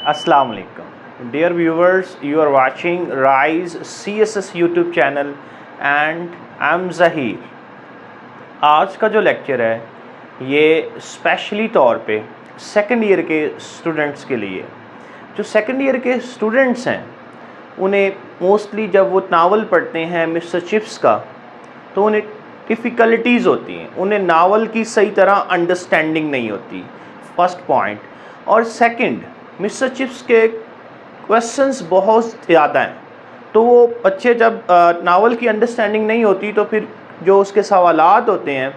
Assalamu alaikum. Dear viewers, you are watching Rise CSS YouTube channel and I'm Zahir. आज का जो lecture है ये स्पेशली तौर पे सेकंड ईयर के स्टूडेंट्स के लिए। जो सेकंड ईयर के स्टूडेंट्स हैं उन्हें मोस्टली जब वो नावल पढ़ते हैं मिस्टर चिप्स का तो उन्हें डिफ़िकल्टीज़ होती हैं, उन्हें नावल की सही तरह अंडरस्टैंडिंग नहीं होती, फर्स्ट पॉइंट। और सेकंड, मिस्टर चिप्स के क्वेश्चंस बहुत ज़्यादा हैं, तो वो बच्चे जब नावल की अंडरस्टैंडिंग नहीं होती तो फिर जो उसके सवालात होते हैं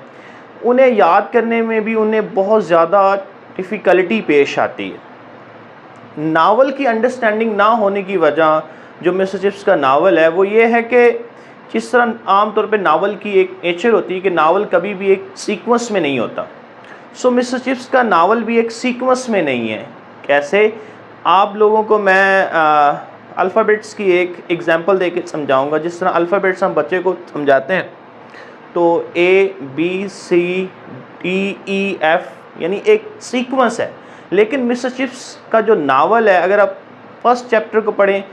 उन्हें याद करने में भी उन्हें बहुत ज़्यादा डिफ़िकल्टी पेश आती है। नावल की अंडरस्टैंडिंग ना होने की वजह जो मिस्टर चिप्स का नावल है वो ये है कि जिस तरह आम तौर पे नावल की एक नेचर होती है कि नावल कभी भी एक सीक्वेंस में नहीं होता, सो मिस्टर चिप्स का नावल भी एक सीक्वेंस में नहीं है। कैसे? आप लोगों को मैं अल्फ़ाबेट्स की एक एग्जांपल दे के समझाऊँगा। जिस तरह अल्फ़ाबेट्स हम बच्चे को समझाते हैं तो ABCDEF यानी एक सीक्वेंस है, लेकिन मिस्टर चिप्स का जो नावल है अगर आप फर्स्ट चैप्टर को पढ़ें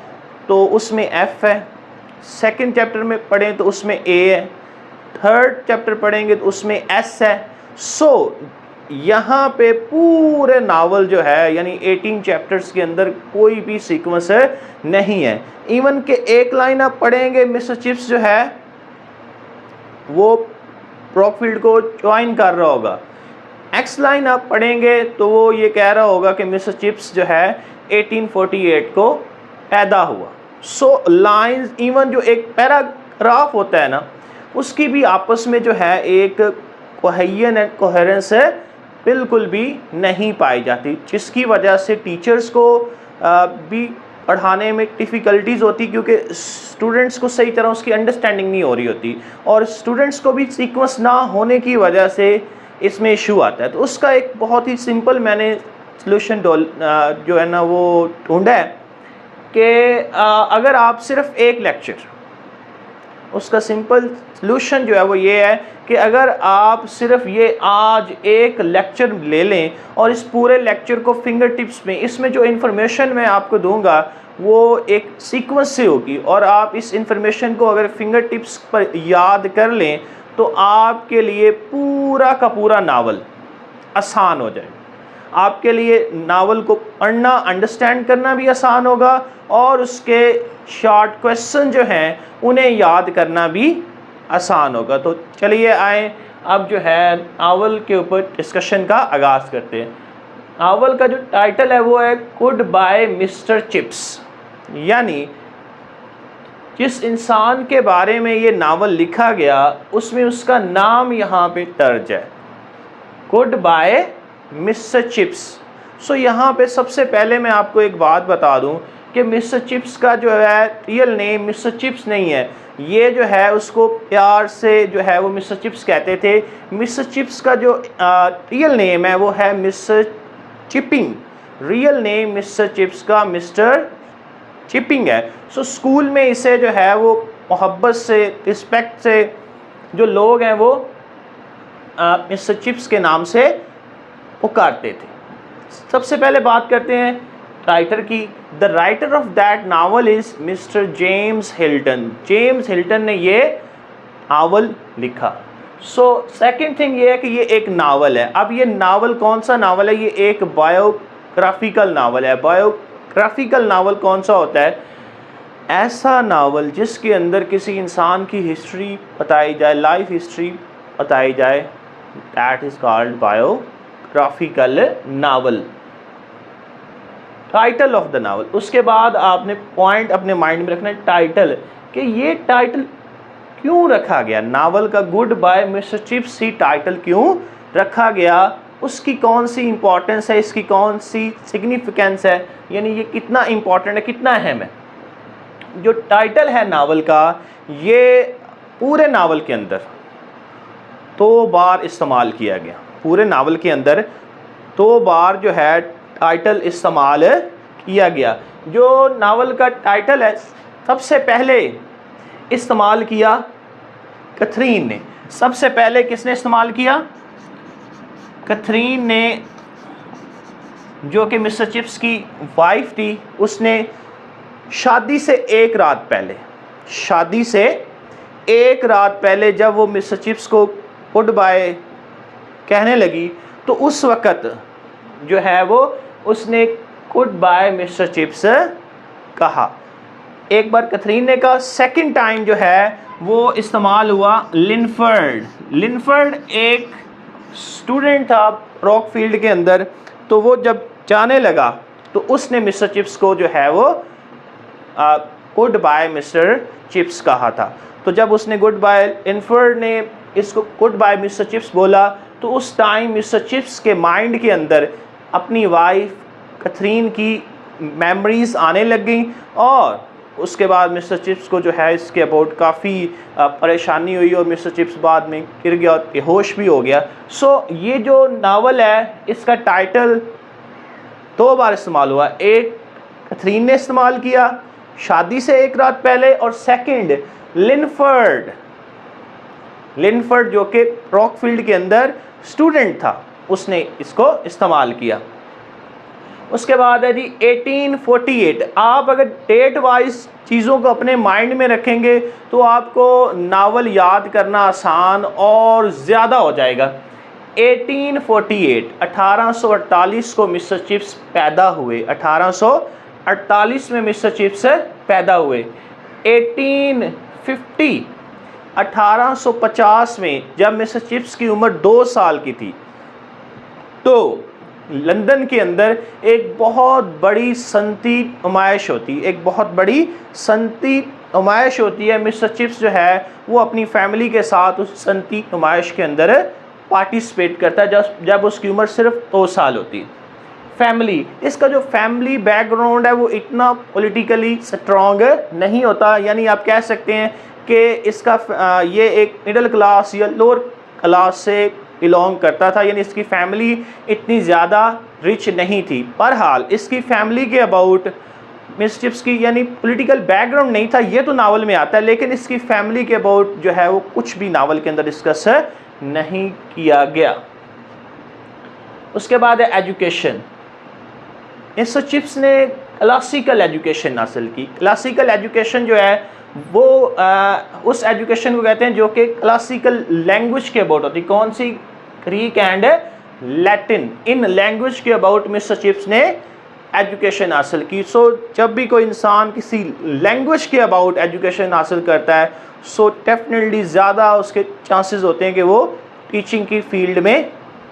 तो उसमें F है, सेकंड चैप्टर में पढ़ें तो उसमें A है, थर्ड चैप्टर पढ़ेंगे तो उसमें S है। सो यहाँ पे पूरे नावल जो है यानी 18 चैप्टर्स के अंदर कोई भी सीक्वेंस नहीं है। इवन के एक लाइन आप पढ़ेंगे मिस्टर चिप्स जो है वो ब्रॉकफील्ड को ज्वाइन कर रहा होगा, एक्स लाइन आप पढ़ेंगे तो वो ये कह रहा होगा कि मिस्टर चिप्स जो है 1848 को पैदा हुआ। सो लाइंस, इवन जो एक पैराग्राफ होता है ना उसकी भी आपस में जो है एक कोहेजन एंड कोहेरेंस बिल्कुल भी नहीं पाई जाती, जिसकी वजह से टीचर्स को भी पढ़ाने में डिफ़िकल्टीज़ होती क्योंकि स्टूडेंट्स को सही तरह उसकी अंडरस्टैंडिंग नहीं हो रही होती और स्टूडेंट्स को भी सीक्वेंस ना होने की वजह से इसमें इशू आता है। तो उसका एक बहुत ही सिंपल मैंने सलूशन जो है ना वो ढूंढा है कि अगर आप सिर्फ एक लेक्चर, उसका सिंपल सलूशन जो है वो ये है कि अगर आप सिर्फ ये आज एक लेक्चर ले लें और इस पूरे लेक्चर को फिंगर टिप्स में, इसमें जो इन्फॉर्मेशन मैं आपको दूंगा वो एक सीक्वेंस से होगी और आप इस इन्फॉर्मेशन को अगर फिंगर टिप्स पर याद कर लें तो आपके लिए पूरा का पूरा नावल आसान हो जाएगा। आपके लिए नावल को पढ़ना, अंडरस्टैंड करना भी आसान होगा और उसके शॉर्ट क्वेश्चन जो हैं उन्हें याद करना भी आसान होगा। तो चलिए आए अब जो है नावल के ऊपर डिस्कशन का आगाज़ करते हैं। नावल का जो टाइटल है वो है गुड बाय मिस्टर चिप्स, यानी जिस इंसान के बारे में ये नावल लिखा गया उसमें उसका नाम यहाँ पे दर्ज है, गुड बाय मिस्टर चिप्स। सो यहाँ पे सबसे पहले मैं आपको एक बात बता दूँ कि मिस्टर चिप्स का जो है रियल नेम मिस्टर चिप्स नहीं है, ये जो है उसको प्यार से जो है वो मिस्टर चिप्स कहते थे। मिस्टर चिप्स का जो रियल नेम है वो है mister chipping. Real name mister chips का मिस्टर चिपिंग है। सो स्कूल में इसे जो है वो मोहब्बत से, रिस्पेक्ट से जो लोग हैं वो मिस्टर चिप्स के नाम से पुकारते थे। सबसे पहले बात करते हैं राइटर की। The writer of that novel is mister James Hilton. James Hilton ने ये नावल लिखा। सो सेकंड थिंग ये है कि ये एक नावल है। अब ये नावल कौन सा नावल है? ये एक बायोग्राफिकल नावल है। बायोग्राफिकल नावल कौन सा होता है? ऐसा नावल जिसके अंदर किसी इंसान की हिस्ट्री बताई जाए, लाइफ हिस्ट्री बताई जाए, that is called biographical novel. Title of the novel, उसके बाद आपने पॉइंट अपने माइंड में रखना है टाइटल, कि ये टाइटल क्यों रखा गया, नावल का गुड बाय मिस्टर चिप्स ही टाइटल क्यों रखा गया, उसकी कौन सी इंपॉर्टेंस है, इसकी कौन सी सिग्निफिकेंस है, यानी ये कितना इंपॉर्टेंट है, कितना अहम है। जो टाइटल है नावल का ये पूरे नावल के अंदर 2 बार इस्तेमाल किया गया। पूरे नावल के अंदर 2 बार जो है टाइटल इस्तेमाल किया गया। जो नावल का टाइटल है सबसे पहले इस्तेमाल किया कैथरीन ने। सबसे पहले किसने इस्तेमाल किया? कैथरीन ने जो कि मिस्टर चिप्स की वाइफ थी, उसने शादी से एक रात पहले जब वो मिस्टर चिप्स को गुड बाय कहने लगी, तो उस वक़्त जो है वो उसने गुड बाय मिस्टर चिप्स कहा। एक बार कैथरीन ने कहा, सेकंड टाइम जो है वो इस्तेमाल हुआ लिनफर्ड एक स्टूडेंट था रॉकफील्ड के अंदर, तो वो जब जाने लगा तो उसने मिस्टर चिप्स को जो है वो गुड बाय मिस्टर चिप्स कहा था। तो जब उसने गुड बाय, लिनफर्ड ने इसको गुड बाय मिस्टर चिप्स बोला, तो उस टाइम मिस्टर चिप्स के माइंड के अंदर अपनी वाइफ कैथरीन की मेमोरीज आने लग गई, और उसके बाद मिस्टर चिप्स को जो है इसके अबाउट काफ़ी परेशानी हुई, और मिस्टर चिप्स बाद में गिर गया और बेहोश भी हो गया। सो ये जो नावल है, इसका टाइटल 2 बार इस्तेमाल हुआ। एक कैथरीन ने इस्तेमाल किया शादी से एक रात पहले, और सेकंड लिनफर्ड जो कि रॉकफील्ड के अंदर स्टूडेंट था, उसने इसको इस्तेमाल किया। उसके बाद है जी 1848। आप अगर डेट वाइज चीज़ों को अपने माइंड में रखेंगे तो आपको नावल याद करना आसान और ज़्यादा हो जाएगा। 1848, 1848 को मिस्टर चिप्स पैदा हुए। 1848 में मिस्टर चिप्स पैदा हुए। 1850, 1850 में जब मिस्टर चिप्स की उम्र 2 साल की थी, तो लंदन के अंदर एक बहुत बड़ी सनती नुमाइश होती है। मिस्टर चिप्स जो है वो अपनी फैमिली के साथ उस सनती नुमाइश के अंदर पार्टिसिपेट करता है जब उसकी उम्र सिर्फ 2 साल होती है। इसका जो फैमिली बैकग्राउंड है वो इतना पॉलिटिकली स्ट्रॉन्ग नहीं होता, यानी आप कह सकते हैं कि इसका ये एक मिडिल क्लास या लोअर क्लास से बिलोंग करता था, यानी इसकी फैमिली इतनी ज़्यादा रिच नहीं थी। बहरहाल इसकी फैमिली के अबाउट मिस्टर चिप्स की यानी पॉलिटिकल बैकग्राउंड नहीं था, ये तो नावल में आता है, लेकिन इसकी फैमिली के अबाउट जो है वो कुछ भी नावल के अंदर डिस्कस नहीं किया गया। उसके बाद है एजुकेशन। मिस्टर चिप्स ने क्लासिकल एजुकेशन हासिल की। क्लासिकल एजुकेशन जो है वो उस एजुकेशन को कहते हैं जो कि क्लासिकल लैंग्वेज के अबाउट होती है। कौन सी? ग्रीक एंड लैटिन, इन लैंग्वेज के अबाउट मिस्टर चिप्स ने एजुकेशन हासिल की। सो जब भी कोई इंसान किसी लैंग्वेज के अबाउट एजुकेशन हासिल करता है, सो डेफिनेटली ज़्यादा उसके चांसेस होते हैं कि वो टीचिंग की फील्ड में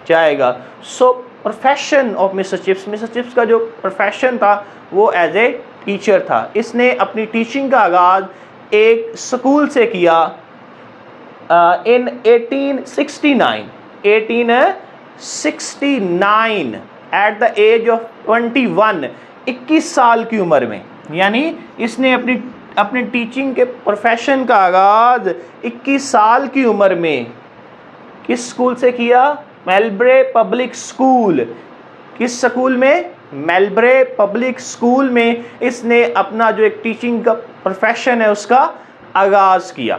जाएगा। सो प्रोफेशन ऑफ मिस्टर चिप्स का जो प्रोफेशन था वो एज ए टीचर था। इसने अपनी टीचिंग का आगाज़ एक स्कूल से किया इन 1869 एट द एज ऑफ 21 साल की उम्र में। यानी इसने अपनी टीचिंग के प्रोफेशन का आगाज़ 21 साल की उम्र में किस स्कूल से किया? मेलब्रे पब्लिक स्कूल। किस स्कूल में? मेलब्रे पब्लिक स्कूल में इसने अपना जो एक टीचिंग का प्रोफेशन है उसका आगाज़ किया।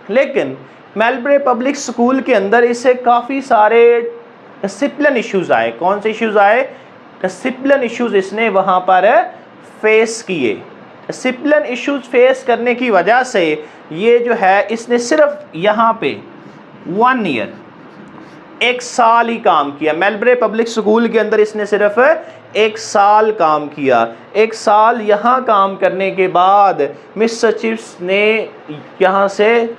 लेकिन मेलब्रे पब्लिक स्कूल के अंदर इसे काफ़ी सारे डिसिप्लिन इश्यूज़ आए। कौन से इश्यूज़ आए? डिसिप्लिन इश्यूज़ इसने वहाँ पर फेस किए। डिसिप्लिन इश्यूज़ फेस करने की वजह से ये जो है इसने सिर्फ यहाँ पे 1 ईयर 1 साल ही काम किया। मेलब्रे पब्लिक स्कूल के अंदर इसने सिर्फ 1 साल काम किया। 1 साल यहाँ काम करने के बाद मिस्टर चिप्स ने यहाँ से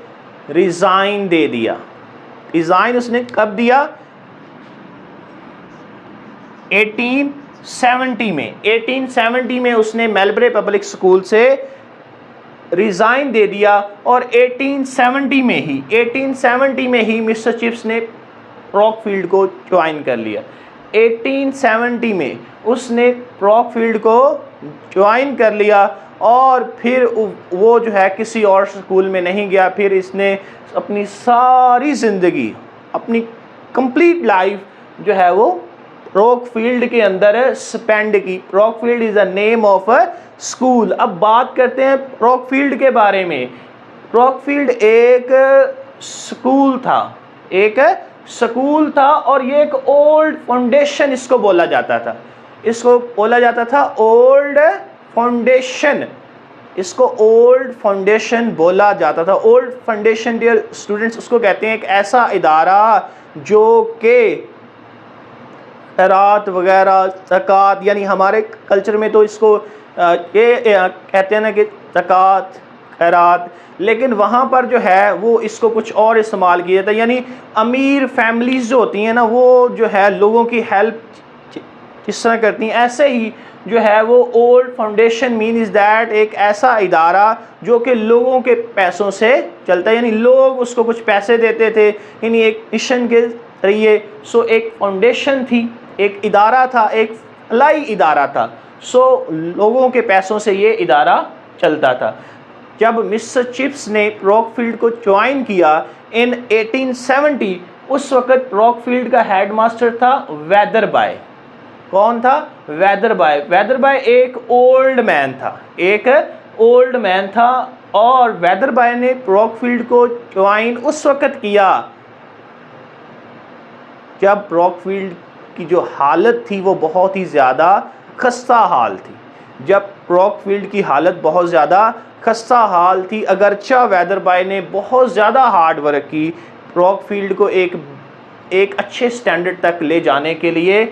रिज़ाइन दे दिया। रिज़ाइन उसने कब दिया? 1870 में उसने मेलब्रे पब्लिक स्कूल से रिज़ाइन दे दिया, और 1870 में ही मिस्टर चिप्स ने रॉकफील्ड को ज्वाइन कर लिया। 1870 में उसने रॉकफील्ड को ज्वाइन कर लिया, और फिर वो जो है किसी और स्कूल में नहीं गया। फिर इसने अपनी सारी ज़िंदगी, अपनी कंप्लीट लाइफ जो है वो रॉकफील्ड के अंदर स्पेंड की। Rockfield is a name of a school. अब बात करते हैं रॉकफील्ड के बारे में। रॉकफील्ड एक स्कूल था, एक स्कूल था और ये एक ओल्ड फाउंडेशन इसको बोला जाता था। इसको बोला जाता था ओल्ड फाउंडेशन। इसको ओल्ड फाउंडेशन बोला जाता था। ओल्ड फाउंडेशन डियर स्टूडेंट्स उसको कहते हैं एक ऐसा इदारा जो कि खैरात वगैरह ज़कात, यानी हमारे कल्चर में तो इसको ये कहते हैं ना कि ज़कात खैरात, लेकिन वहाँ पर जो है वो इसको कुछ और इस्तेमाल किया जाता है। यानी अमीर फैमिलीज़ जो होती हैं ना वो जो है लोगों की हेल्प किस तरह करती हैं, ऐसे ही जो है वो old foundation mean is that एक ऐसा इदारा जो कि लोगों के पैसों से चलता है, यानी लोग उसको कुछ पैसे देते थे, यानी एक मिशन के जरिए। सो एक फाउंडेशन थी, एक इदारा था, एक फलाई इदारा था। सो लोगों के पैसों से ये इदारा चलता था। जब मिस्टर चिप्स ने रॉकफील्ड को ज्वाइन किया इन 1870, उस वक़्त रॉकफील्ड का हेडमास्टर था वेदरबाय। कौन था? वेदरबाय। वेदरबाय एक ओल्ड मैन था, एक ओल्ड मैन था, और वेदरबाय ने रॉकफील्ड को ज्वाइन उस वक़्त किया जब रॉकफील्ड की जो हालत थी वो बहुत ही ज़्यादा खस्ता हाल थी। जब रॉकफील्ड की हालत बहुत ज़्यादा खस्ता हाल थी, अगरचा वेदरबाय ने बहुत ज़्यादा हार्ड वर्क की रॉकफील्ड को एक अच्छे स्टैंडर्ड तक ले जाने के लिए।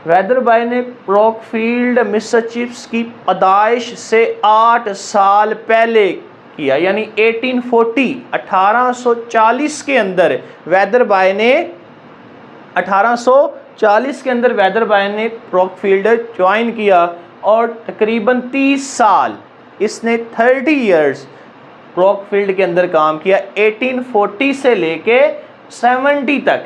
वेदरबाय ने रॉकफील्ड मिस्टर चिप्स की पैदाइश से 8 साल पहले किया, यानी 1840 के अंदर वेदरबाय ने 1840 के अंदर वेदरबाय ने रॉकफील्ड ज्वाइन किया और तकरीबन 30 साल इसने 30 इयर्स रॉकफील्ड के अंदर काम किया। 1840 से लेके 70 तक,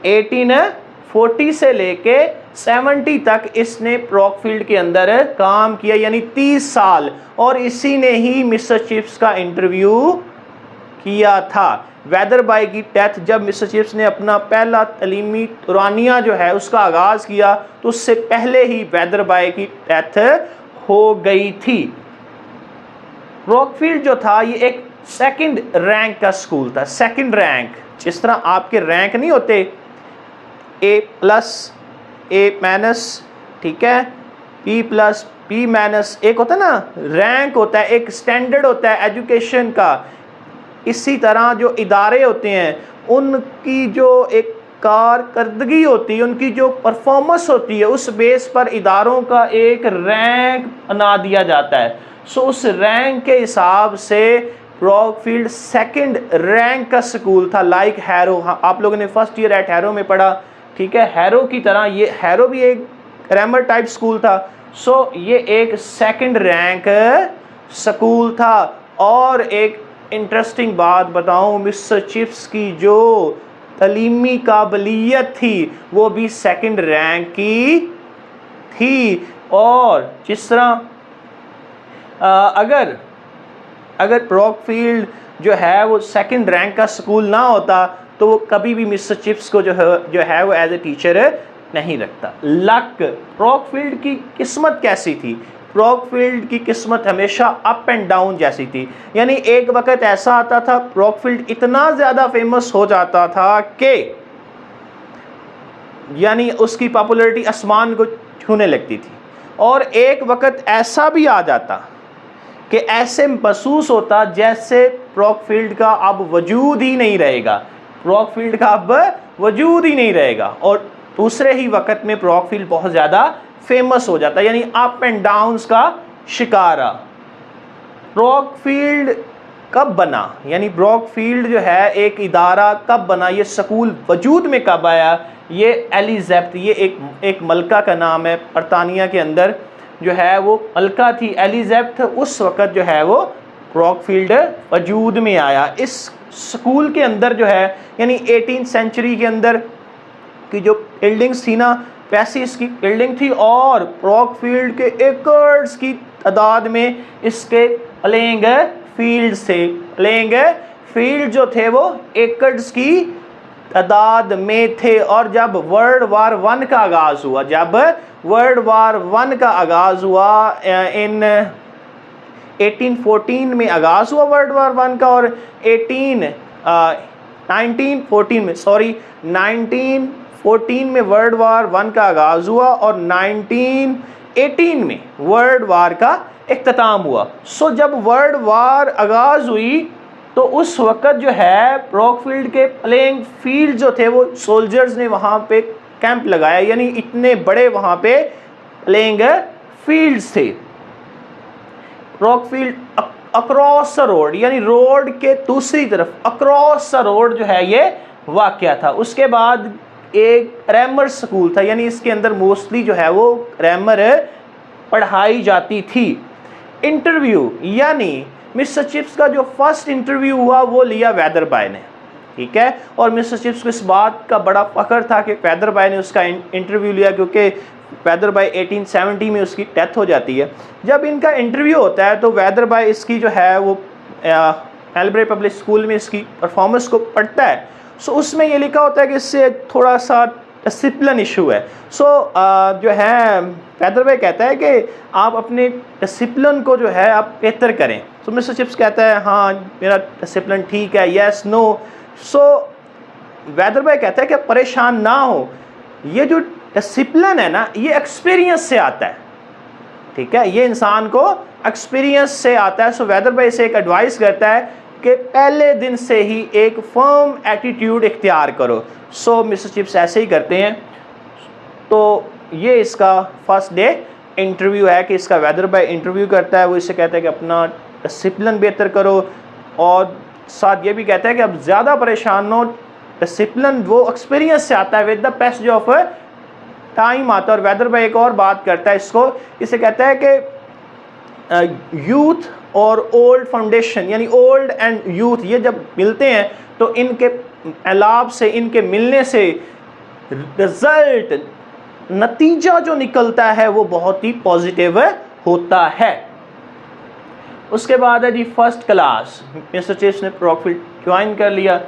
1840 से लेके 70 तक इसने रॉकफील्ड के अंदर काम किया, यानी 30 साल। और इसी ने ही मिस्टर चिप्स का इंटरव्यू किया था। वेदरबाय की डेथ, जब मिस्टर चिप्स ने अपना पहला तलीमी तुरानिया जो है उसका आगाज़ किया तो उससे पहले ही वेदरबाय की डेथ हो गई थी। रॉकफील्ड जो था ये एक सेकंड रैंक का स्कूल था। सेकंड रैंक, जिस तरह आपके रैंक नहीं होते A+, A-, ठीक है, B+, B-, एक होता है ना रैंक होता है, एक स्टैंडर्ड होता है एजुकेशन का। इसी तरह जो इदारे होते हैं उनकी जो एक कारकर्दगी होती है, उनकी जो परफॉर्मेंस होती है, उस बेस पर इदारों का एक रैंक बना दिया जाता है। सो उस रैंक के हिसाब से रॉकफील्ड सेकंड रैंक का स्कूल था, लाइक हैरो। हाँ, आप लोगों ने फर्स्ट ईयर एट हैरो में पढ़ा, ठीक है। हैरो की तरह ये हैरो भी एक ग्रामर टाइप स्कूल था। सो ये एक सेकंड रैंक स्कूल था। और एक इंटरेस्टिंग बात बताऊं, मिस्टर चिप्स की जो तलीमी काबिलियत थी वो भी सेकंड रैंक की थी। और जिस तरह अगर रॉकफील्ड जो है वो सेकंड रैंक का स्कूल ना होता तो वो कभी भी मिस्टर चिप्स को जो है वो एज ए टीचर नहीं रखता। लक, रॉकफील्ड की किस्मत कैसी थी? रॉकफील्ड की किस्मत हमेशा अप एंड डाउन जैसी थी। यानी एक वक्त ऐसा आता था रॉकफील्ड इतना ज़्यादा फेमस हो जाता था कि यानी उसकी पॉपुलैरिटी आसमान को छूने लगती थी। और एक वक्त ऐसा भी आ जाता कि ऐसे महसूस होता जैसे रॉकफील्ड का अब वजूद ही नहीं रहेगा, रॉकफील्ड का अब वजूद ही नहीं रहेगा। और दूसरे ही वक्त में रॉकफील्ड बहुत ज़्यादा फेमस हो जाता है, यानी अप एंड डाउन्स का शिकारा। रॉकफील्ड कब बना, यानी रॉकफील्ड जो है एक इदारा कब बना, ये स्कूल वजूद में कब आया? ये एलिज़ाबेथ, ये एक मलका का नाम है, बरतानिया के अंदर जो है वो मलका थी एलिज़ाबेथ। उस वक़्त जो है वो रॉकफील्ड वजूद में आया। इस स्कूल के अंदर जो है यानी 18th सेंचुरी के अंदर की जो बिल्डिंग्स थी ना वैसी इसकी बिल्डिंग थी। और रॉकफील्ड के एकर्स की तादाद में इसके प्लेइंग फील्ड्स थे। प्लेइंग फील्ड जो थे वो एकर्स की तादाद में थे। और जब वर्ल्ड वार 1 का आगाज़ हुआ, जब वर्ल्ड वार 1 का आगाज़ हुआ इन 1814 में आगाज़ हुआ वर्ल्ड वार 1 का, और 1914 में, सॉरी 1914 में वर्ल्ड वार 1 का आगाज़ हुआ और 1918 में वर्ल्ड वार का इख्तिताम हुआ। सो जब वर्ल्ड वार आगाज़ हुई तो उस वक़्त जो है रॉकफील्ड के प्लेइंग फील्ड जो थे वो सोल्जर्स ने वहाँ पे कैंप लगाया, यानी इतने बड़े वहाँ पे प्लेइंग फील्ड्स थे। रॉकफील्ड अक्रॉस द रोड, यानी रोड के दूसरी तरफ अक्रॉस द रोड जो है ये वाक़या था। उसके बाद एक रैमर स्कूल था, यानी इसके अंदर मोस्टली जो है वो रैमर पढ़ाई जाती थी। इंटरव्यू, यानी मिस्टर चिप्स का जो फर्स्ट इंटरव्यू हुआ वो लिया वेदरबाय ने, ठीक है। और मिस्टर चिप्स को इस बात का बड़ा फ़ख्र था कि वेदरबाय ने उसका इंटरव्यू लिया, क्योंकि वेदरबाय 1870 में उसकी डेथ हो जाती है। जब इनका इंटरव्यू होता है तो वेदरबाय इसकी जो है वो मेलबरे पब्लिक स्कूल में इसकी परफॉर्मेंस को पढ़ता है। सो उसमें ये लिखा होता है कि इससे थोड़ा सा डिसिप्लिन इशू है। सो जो है वेदरबाय कहता है कि आप अपने डिसिप्लिन को जो है आप बेहतर करें। तो मिस्टर चिप्स कहता है हाँ मेरा डिसिप्लिन ठीक है, यस नो। सो वेदरबाय कहता है कि परेशान ना हो, ये जो डिसिप्लिन है ना ये एक्सपीरियंस से आता है, ठीक है, ये इंसान को एक्सपीरियंस से आता है। सो वेदरबाय से एक एडवाइस करता है कि पहले दिन से ही एक फर्म एटीट्यूड इख्तियार करो। सो मिस्टर चिप्स ऐसे ही करते हैं। तो ये इसका फर्स्ट डे इंटरव्यू है कि इसका वेदरबाय इंटरव्यू करता है। वो इससे कहता है कि अपना डिसिप्लिन बेहतर करो, और साथ ये भी कहता है कि अब ज़्यादा परेशान हो, डिसिप्लिन वो एक्सपीरियंस से आता है, with the passage of time आता है। और वेदरबाय एक और बात करता है इसको, इसे कहता है कि यूथ और ओल्ड फाउंडेशन, यानी ओल्ड एंड यूथ ये जब मिलते हैं तो इनके अलाप से, इनके मिलने से रिजल्ट, नतीजा जो निकलता है वो बहुत ही पॉजिटिव होता है। उसके बाद है जी फर्स्ट क्लास। मिस्टर चिप्स ने रॉकफील्ड ज्वाइन कर लिया।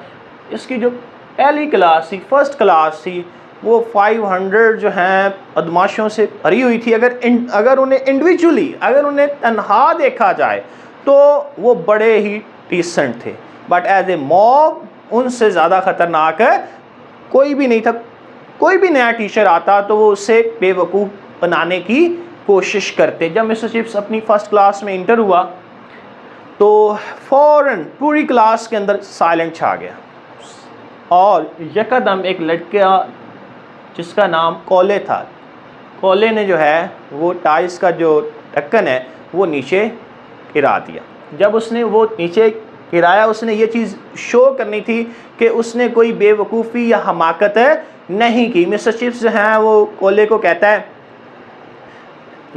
इसकी जो पहली क्लास थी, फर्स्ट क्लास थी, वो 500 जो हैं बदमाशों से भरी हुई थी। अगर उन्हें इंडिविजुअली, अगर उन्हें तन्हा देखा जाए तो वो बड़े ही डिसेंट थे, बट एज ए मॉब उनसे ज़्यादा ख़तरनाक कोई भी नहीं था। कोई भी नया टीचर आता तो वो उसे बेवकूफ़ बनाने की कोशिश करते। जब मिस्टर चिप्स अपनी फ़र्स्ट क्लास में इंटर हुआ तो फ़ौरन पूरी क्लास के अंदर साइलेंट छा गया, और यकदम एक लड़का जिसका नाम कोले था, कोले ने जो है वो टाइल्स का जो ढक्कन है वो नीचे गिरा दिया। जब उसने वो नीचे गिराया, उसने ये चीज़ शो करनी थी कि उसने कोई बेवकूफ़ी या हमाकत नहीं की। मिस्टर चिप्स जो हैं वो कोले को कहता है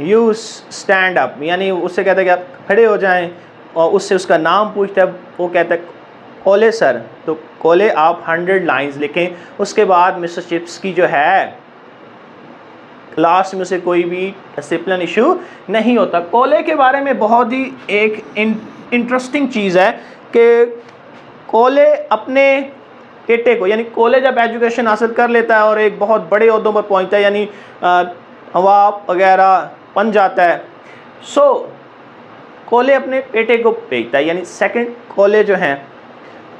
यू स्टैंड अप, यानी उससे कहता है कि आप खड़े हो जाएं, और उससे उसका नाम पूछता है। वो कहता है कोले सर, तो कोले आप 100 लाइंस लिखें। उसके बाद मिस्टर चिप्स की जो है क्लास में से कोई भी डिसिप्लिन इशू नहीं होता। कोले के बारे में बहुत ही एक इंटरेस्टिंग चीज़ है कि कोले अपने बेटे को, यानी कोले जब एजुकेशन हासिल कर लेता है और एक बहुत बड़े ओहदों पर पहुंचता है, यानी नवाब वगैरह बन जाता है, सो कोले अपने बेटे को भेजता है, यानी सेकंड कोले जो हैं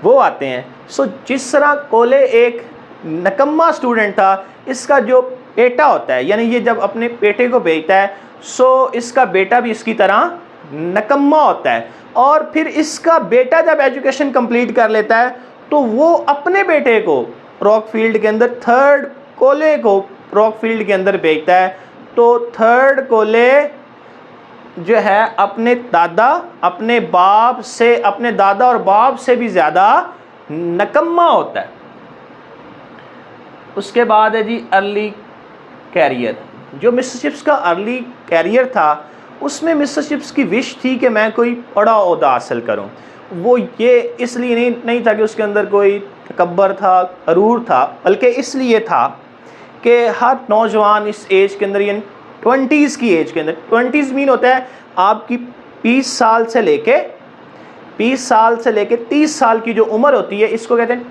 वो आते हैं। सो जिस तरह कोले एक नकम्मा स्टूडेंट था, इसका जो बेटा होता है, यानी ये जब अपने बेटे को भेजता है, सो इसका बेटा भी इसकी तरह नकम्मा होता है। और फिर इसका बेटा जब एजुकेशन कंप्लीट कर लेता है तो वो अपने बेटे को रॉकफील्ड के अंदर, थर्ड कोले को रॉकफील्ड के अंदर भेजता है। तो थर्ड कोले जो है अपने दादा, अपने बाप से, अपने दादा और बाप से भी ज़्यादा नकम्मा होता है। उसके बाद है जी अर्ली कैरियर। जो मिस्टर चिप्स का अर्ली कैरियर था उसमें मिस्टर चिप्स की विश थी कि मैं कोई बड़ा ओहदा हासिल करूं। वो ये इसलिए नहीं था कि उसके अंदर कोई तकब्बर था, गरूर था, बल्कि इसलिए था कि हर नौजवान इस एज के अंदर, यानी 20s की एज के अंदर, 20s मीन होता है आपकी 20 साल से लेके 30 साल की जो उम्र होती है, इसको कहते हैं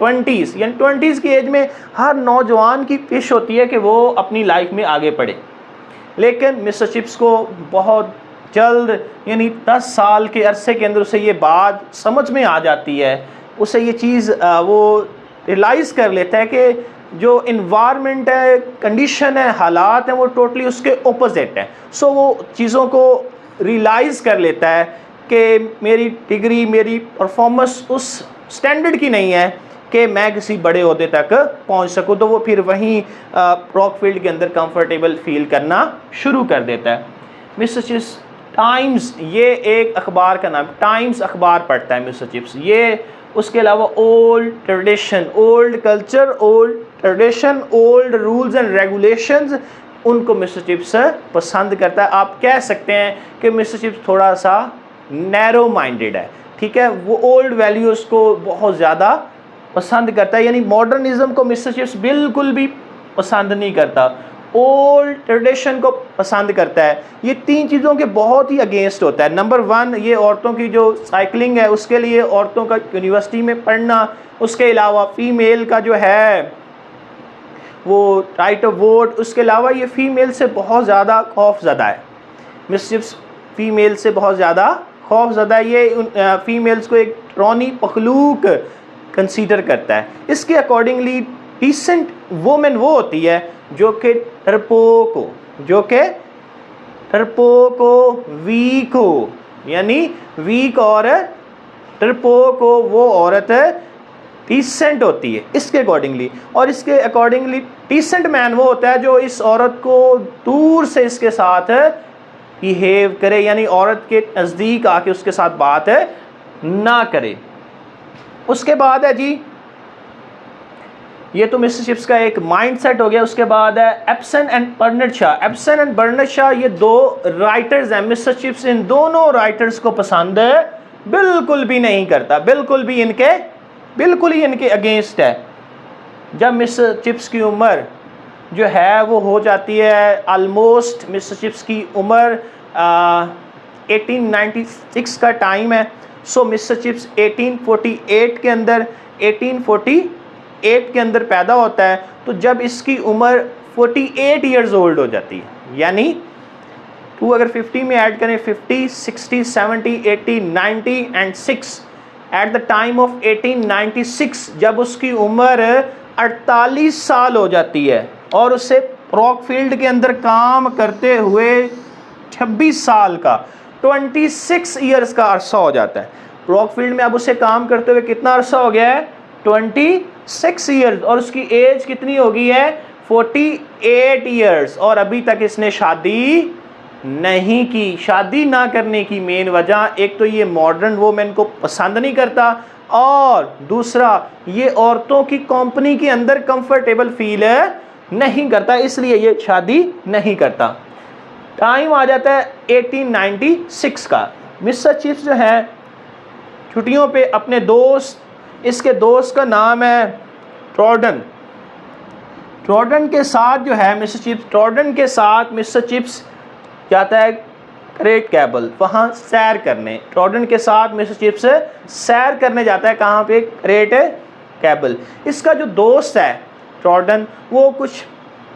20s, यानी 20s की एज में हर नौजवान की विश होती है कि वो अपनी लाइफ में आगे बढ़े। लेकिन मिस्टर चिप्स को बहुत जल्द, यानी 10 साल के अरसे के अंदर उसे ये बात समझ में आ जाती है उसे ये चीज़ वो रियलाइज़ कर लेता है कि जो इन्वायरमेंट है, कंडीशन है, हालात हैं, वो टोटली उसके ओपोजिट है। सो वो चीज़ों को रियलाइज़ कर लेता है कि मेरी डिग्री, मेरी परफॉर्मेंस उस स्टैंडर्ड की नहीं है कि मैं किसी बड़े ओहदे तक पहुंच सकूं। तो वो फिर वहीं रॉकफील्ड के अंदर कंफर्टेबल फील करना शुरू कर देता है। मिस्टर चिप्स टाइम्स, ये एक अखबार का नाम, टाइम्स अखबार पढ़ता है मिस्टर चिप्स। ये उसके अलावा old tradition, old culture, old tradition, old rules and regulations, उनको मिस्टर चिप्स पसंद करता है। आप कह सकते हैं कि मिस्टर चिप्स थोड़ा सा नैरो माइंडेड है, ठीक है। वो ओल्ड वैल्यूज़ को बहुत ज़्यादा पसंद करता है, यानी मॉडर्निज्म को मिस्टर चिप्स बिल्कुल भी पसंद नहीं करता, ओल्ड ट्रेडिशन को पसंद करता है। ये तीन चीज़ों के बहुत ही अगेंस्ट होता है। नंबर 1, ये औरतों की जो साइकिलिंग है उसके लिए औरतों का यूनिवर्सिटी में पढ़ना, उसके अलावा फ़ीमेल का जो है वो राइट ऑफ वोट, उसके अलावा ये फ़ीमेल से बहुत ज़्यादा खौफज़दा है। मिस्टर चिप्स फ़ीमेल से बहुत ज़्यादा खौफज़दा है। ये फ़ीमेल्स को एक रौनी मखलूक कंसीडर करता है। इसके अकॉर्डिंगली डिसेंट वुमेन वो होती है जो कि डरपोक हो, जो कि डरपोक हो, वीक हो, यानी वीक और डरपोक हो वो औरत डिसेंट होती है इसके अकॉर्डिंगली। और इसके अकॉर्डिंगली डिसेंट मैन वो होता है जो इस औरत को दूर से इसके साथ बिहेव करे, यानी औरत के नज़दीक आके उसके साथ बात ना करे। उसके बाद है जी, ये तो मिस्टर चिप्स का एक माइंडसेट हो गया। उसके बाद है Ibsen and Bernard Shaw. Ibsen and Bernard Shaw ये दो राइटर्स हैं। मिस्टर चिप्स इन दोनों राइटर्स को पसंद बिल्कुल भी नहीं करता, बिल्कुल ही इनके अगेंस्ट है। जब मिस्टर चिप्स की उम्र जो है वो हो जाती है ऑलमोस्ट, मिस्टर चिप्स की उम्र 1896 का टाइम है। सो मिस्टर चिप्स 1848 के अंदर पैदा होता है। तो जब इसकी उम्र 48 ईयर्स ओल्ड हो जाती है, यानी 2 अगर 50 में ऐड करें 50, 60, 70, 80, 90 and 6, eight the time of 1896 जब उसकी उम्र 48 साल हो जाती है और उसे रॉकफील्ड के अंदर काम करते हुए 26 साल का 26 ईयर्स का अरसा हो जाता है। रॉकफील्ड में अब उसे काम करते हुए कितना अरसा हो गया है? 26 ईयर्स। और उसकी एज कितनी हो गई है? 48 ईयर्स। और अभी तक इसने शादी नहीं की। शादी ना करने की मेन वजह, एक तो ये मॉडर्न वुमेन को पसंद नहीं करता, और दूसरा ये औरतों की कंपनी के अंदर कंफर्टेबल फील नहीं करता, इसलिए ये शादी नहीं करता। टाइम आ जाता है 1896 का। मिस्टर चिप्स जो है छुट्टियों पे अपने दोस्त, इसके दोस्त का नाम है ट्रॉडन। ट्रॉडन के साथ जो है मिस्टर चिप्स, ट्रॉडन के साथ मिस्टर चिप्स जाता है ग्रेट कैबल, वहाँ सैर करने। ट्रॉडन के साथ मिस्टर चिप्स सैर करने जाता है, कहाँ पे? Great cable. इसका जो दोस्त है ट्रॉडन, वो कुछ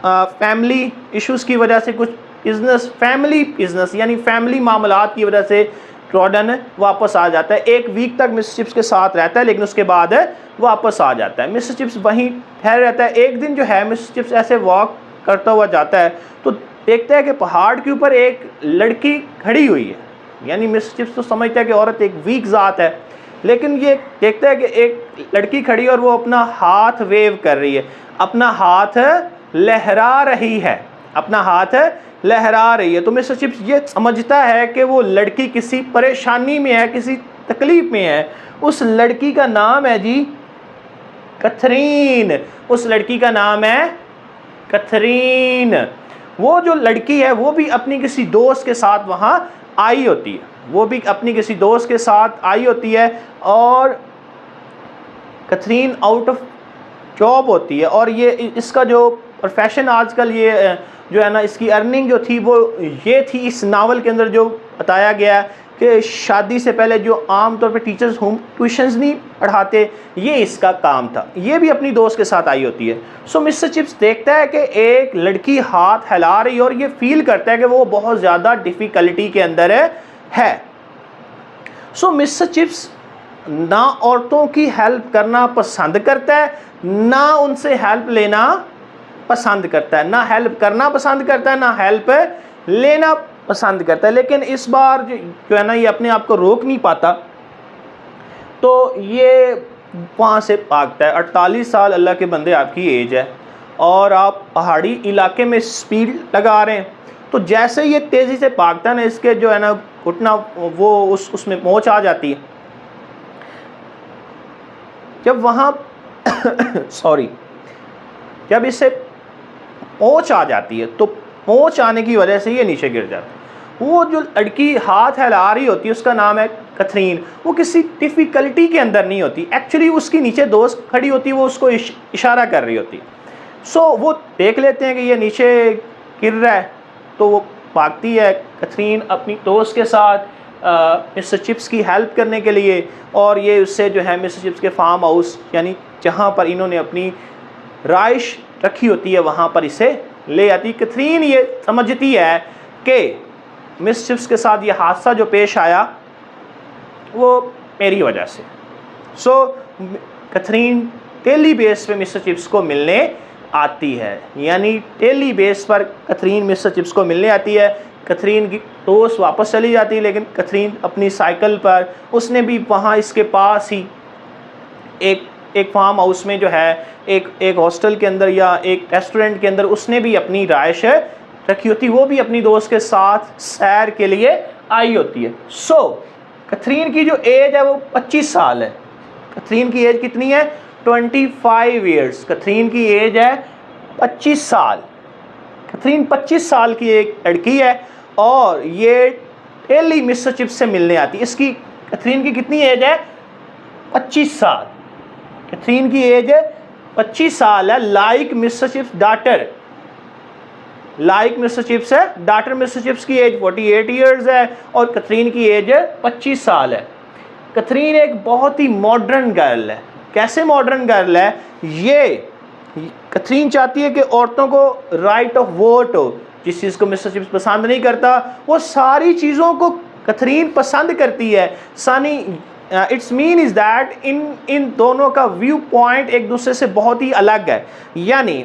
फैमिली इश्यूज़ की वजह से, कुछ फैमिली बिजनेस यानी फैमिली मामलात की वजह से ट्रॉडन वापस आ जाता है। 1 वीक तक मिस्टर चिप्स के साथ रहता है, लेकिन उसके बाद वापस आ जाता है। मिस्टर चिप्स वहीं ठहरे रहता है। एक दिन जो है मिस्टर चिप्स ऐसे वॉक करता हुआ जाता है तो देखता है कि पहाड़ के ऊपर एक लड़की खड़ी हुई है। यानी मिस्टर चिप्स तो समझता है कि औरत एक वीक ज़ात है, लेकिन ये देखता है कि एक लड़की खड़ी है और वो अपना हाथ वेव कर रही है, अपना हाथ लहरा रही है, अपना हाथ लहरा रही है। तो मिस्टर चिप्स ये समझता है कि वो लड़की किसी परेशानी में है, किसी तकलीफ में है। उस लड़की का नाम है जी कैथरीन। उस लड़की का नाम है कैथरीन। वो जो लड़की है वो भी अपनी किसी दोस्त के साथ वहाँ आई होती है, वो भी अपनी किसी दोस्त के साथ आई होती है, और कैथरीन आउट ऑफ जॉब होती है। और ये इसका जो प्रोफेशन आजकल ये जो है ना, इसकी अर्निंग जो थी वो ये थी, इस नावल के अंदर जो बताया गया कि शादी से पहले जो आम तौर पे टीचर्स होम ट्यूशन्स नहीं पढ़ाते, ये इसका काम था। ये भी अपनी दोस्त के साथ आई होती है। सो मिस्टर चिप्स देखता है कि एक लड़की हाथ हिला रही है और ये फील करता है कि वो बहुत ज़्यादा डिफ़िकल्टी के अंदर है। सो मिस्टर चिप्स ना औरतों की हेल्प करना पसंद करता है, ना उनसे हेल्प लेना पसंद करता है, ना हेल्प करना पसंद करता है, ना हेल्प लेना पसंद करता है। लेकिन इस बार जो है ना, ये अपने आप को रोक नहीं पाता, तो ये वहाँ से भागता है। 48 साल अल्लाह के बंदे आपकी एज है और आप पहाड़ी इलाके में स्पीड लगा रहे हैं, तो जैसे ये तेज़ी से भागता है ना, इसके जो है ना घुटना वो उसमें पहुँच आ जाती है। जब वहाँ सॉरी जब इससे पहुँच आ जाती है, तो पहुँच आने की वजह से ये नीचे गिर जाता है। वो जो लड़की हाथ हिला रही होती है, उसका नाम है कैथरीन। वो किसी डिफ़िकल्टी के अंदर नहीं होती, एक्चुअली उसकी नीचे दोस्त खड़ी होती है, वो उसको इशारा कर रही होती है। सो वो देख लेते हैं कि ये नीचे गिर रहा है, तो वो भागती है कैथरीन अपनी दोस्त के साथ मिस्टर चिप्स की हेल्प करने के लिए, और ये उससे जो है मिस्टर चिप्स के फार्म हाउस, यानी जहाँ पर इन्होंने अपनी राइश रखी होती है, वहाँ पर इसे ले आती। कैथरीन ये समझती है कि मिस्टर चिप्स के साथ ये हादसा जो पेश आया वो मेरी वजह से। सो कैथरीन डेली बेस पे मिस्टर चिप्स को मिलने आती है, यानी डेली बेस पर कैथरीन मिस्टर चिप्स को मिलने आती है। कैथरीन की दोस्त वापस चली जाती है, लेकिन कैथरीन अपनी साइकिल पर, उसने भी वहाँ इसके पास ही एक फार्म हाउस में जो है, एक हॉस्टल के अंदर या एक रेस्टोरेंट के अंदर उसने भी अपनी राइश रखी होती, वो भी अपनी दोस्त के साथ सैर के लिए आई होती है। सो कैथरीन की जो एज है वो 25 साल है। कैथरीन की एज कितनी है? 25 ईयर्स। कैथरीन की एज है 25 साल। कैथरीन 25 साल की एक लड़की है और ये डेली मिस्टर चिप्स से मिलने आती है। इसकी कैथरीन की कितनी एज है? 25 साल। कैथरीन की एज है 25 साल है। Like mister chips daughter, like mister chips है डॉटर। मिस्टर चिप्स की एज 48 ईयर्स है और कैथरीन की एज है 25 साल है। कैथरीन एक बहुत ही मॉडर्न गर्ल है। कैसे मॉडर्न गर्ल है? ये कैथरीन चाहती है कि औरतों को राइट ऑफ वोट हो। जिस चीज़ को मिस्टर चिप्स पसंद नहीं करता, वो सारी चीज़ों को कैथरीन पसंद करती है। सानी it's mean is that in दोनों का व्यू पॉइंट एक दूसरे से बहुत ही अलग है। यानी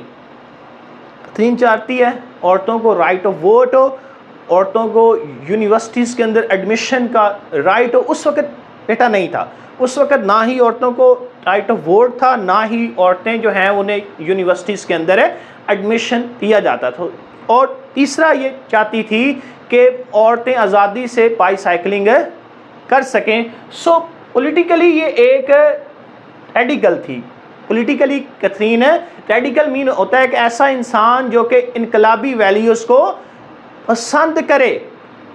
कैथरीन चाहती है औरतों को राइट ऑफ वोट हो, औरतों को यूनिवर्सिटीज़ के अंदर एडमिशन का राइट हो। उस वक्त बेटा नहीं था, उस वक्त ना ही औरतों को राइट ऑफ वोट था, ना ही औरतें जो हैं उन्हें यूनिवर्सिटीज़ के अंदर एडमिशन दिया जाता था। और तीसरा ये चाहती थी कि औरतें आज़ादी से बाईसाइकिलिंग कर सकें। सो पॉलिटिकली ये एक रेडिकल थी। पॉलिटिकली कैथरीन रेडिकल मीन होता है कि ऐसा इंसान जो कि इनकलाबी वैल्यूज़ को पसंद करे,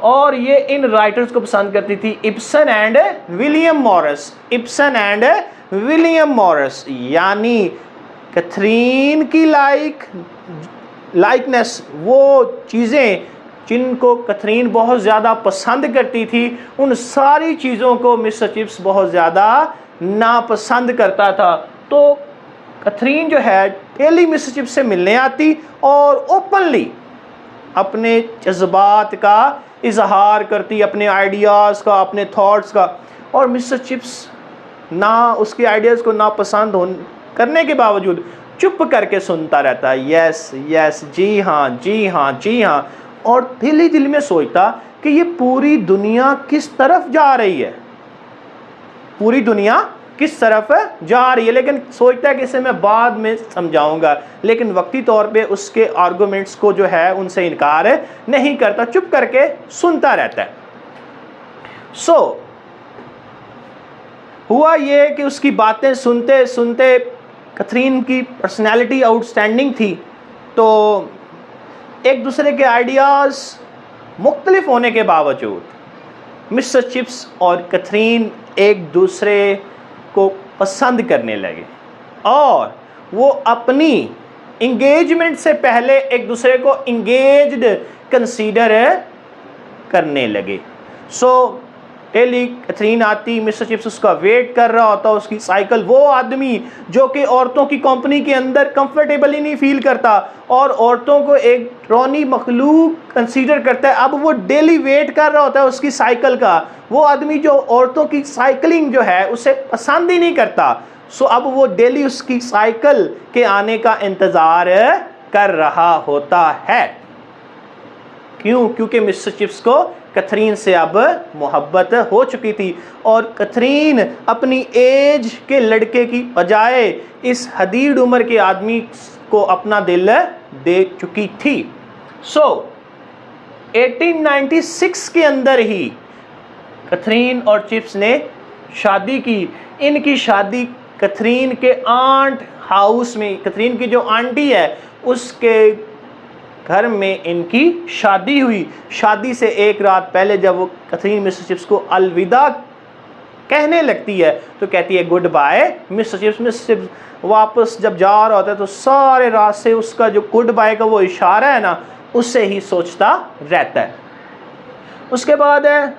और ये इन राइटर्स को पसंद करती थी, Ibsen and William Morris. Ibsen and William Morris, यानी कैथरीन की लाइकनेस, वो चीज़ें जिनको कैथरीन बहुत ज़्यादा पसंद करती थी, उन सारी चीज़ों को मिस्टर चिप्स बहुत ज़्यादा नापसंद करता था। तो कैथरीन जो है डेली मिस्टर चिप्स से मिलने आती और ओपनली अपने जज्बात का इजहार करती, अपने आइडियाज़ का, अपने थॉट्स का। और मिस्टर चिप्स ना उसके आइडियाज़ को नापसंद करने के बावजूद चुप करके सुनता रहता है, यस यस, जी हाँ जी हाँ जी हाँ। और दिल ही दिल में सोचता कि ये पूरी दुनिया किस तरफ जा रही है, पूरी दुनिया किस तरफ जा रही है। लेकिन सोचता है कि इसे मैं बाद में समझाऊंगा, लेकिन वक्ती तौर पे उसके आर्गुमेंट्स को जो है उनसे इनकार नहीं करता, चुप करके सुनता रहता है। सो हुआ ये कि उसकी बातें सुनते सुनते कैथरीन की पर्सनैलिटी आउटस्टैंडिंग थी, तो एक दूसरे के आइडियाज़ मुख्तलिफ होने के बावजूद मिस्टर चिप्स और कैथरीन एक दूसरे को पसंद करने लगे और वो अपनी इंगेजमेंट से पहले एक दूसरे को इंगेज्ड कंसीडर करने लगे। सो डेली कैथरीन आती, मिस्टर चिप्स उसका वेट कर रहा होता, उसकी साइकिल। वो आदमी जो कि औरतों की कंपनी के अंदर कंफर्टेबल ही नहीं फील करता और औरतों को एक डरावनी मखलूक कंसीडर करता है, अब वो डेली वेट कर रहा होता है उसकी साइकिल का। वो आदमी जो औरतों की साइकिलिंग जो है उसे पसंद ही नहीं करता, सो अब वो डेली उसकी साइकिल के आने का इंतज़ार कर रहा होता है। क्यों? क्योंकि मिस्टर चिप्स को कैथरीन से अब मोहब्बत हो चुकी थी और कैथरीन अपनी एज के लड़के की बजाय इस हदीड उम्र के आदमी को अपना दिल दे चुकी थी। सो 1896 के अंदर ही कैथरीन और चिप्स ने शादी की। इनकी शादी कैथरीन के आंट हाउस में, कैथरीन की जो आंटी है उसके घर में इनकी शादी हुई। शादी से एक रात पहले जब वो कैथरीन मिस्टर चिप्स को अलविदा कहने लगती है तो कहती है good bye Mister Chips. Mister Chips वापस जब जा रहा होता है तो सारे रास्ते उसका जो गुड बाय का वो इशारा है ना, उससे ही सोचता रहता है। उसके बाद है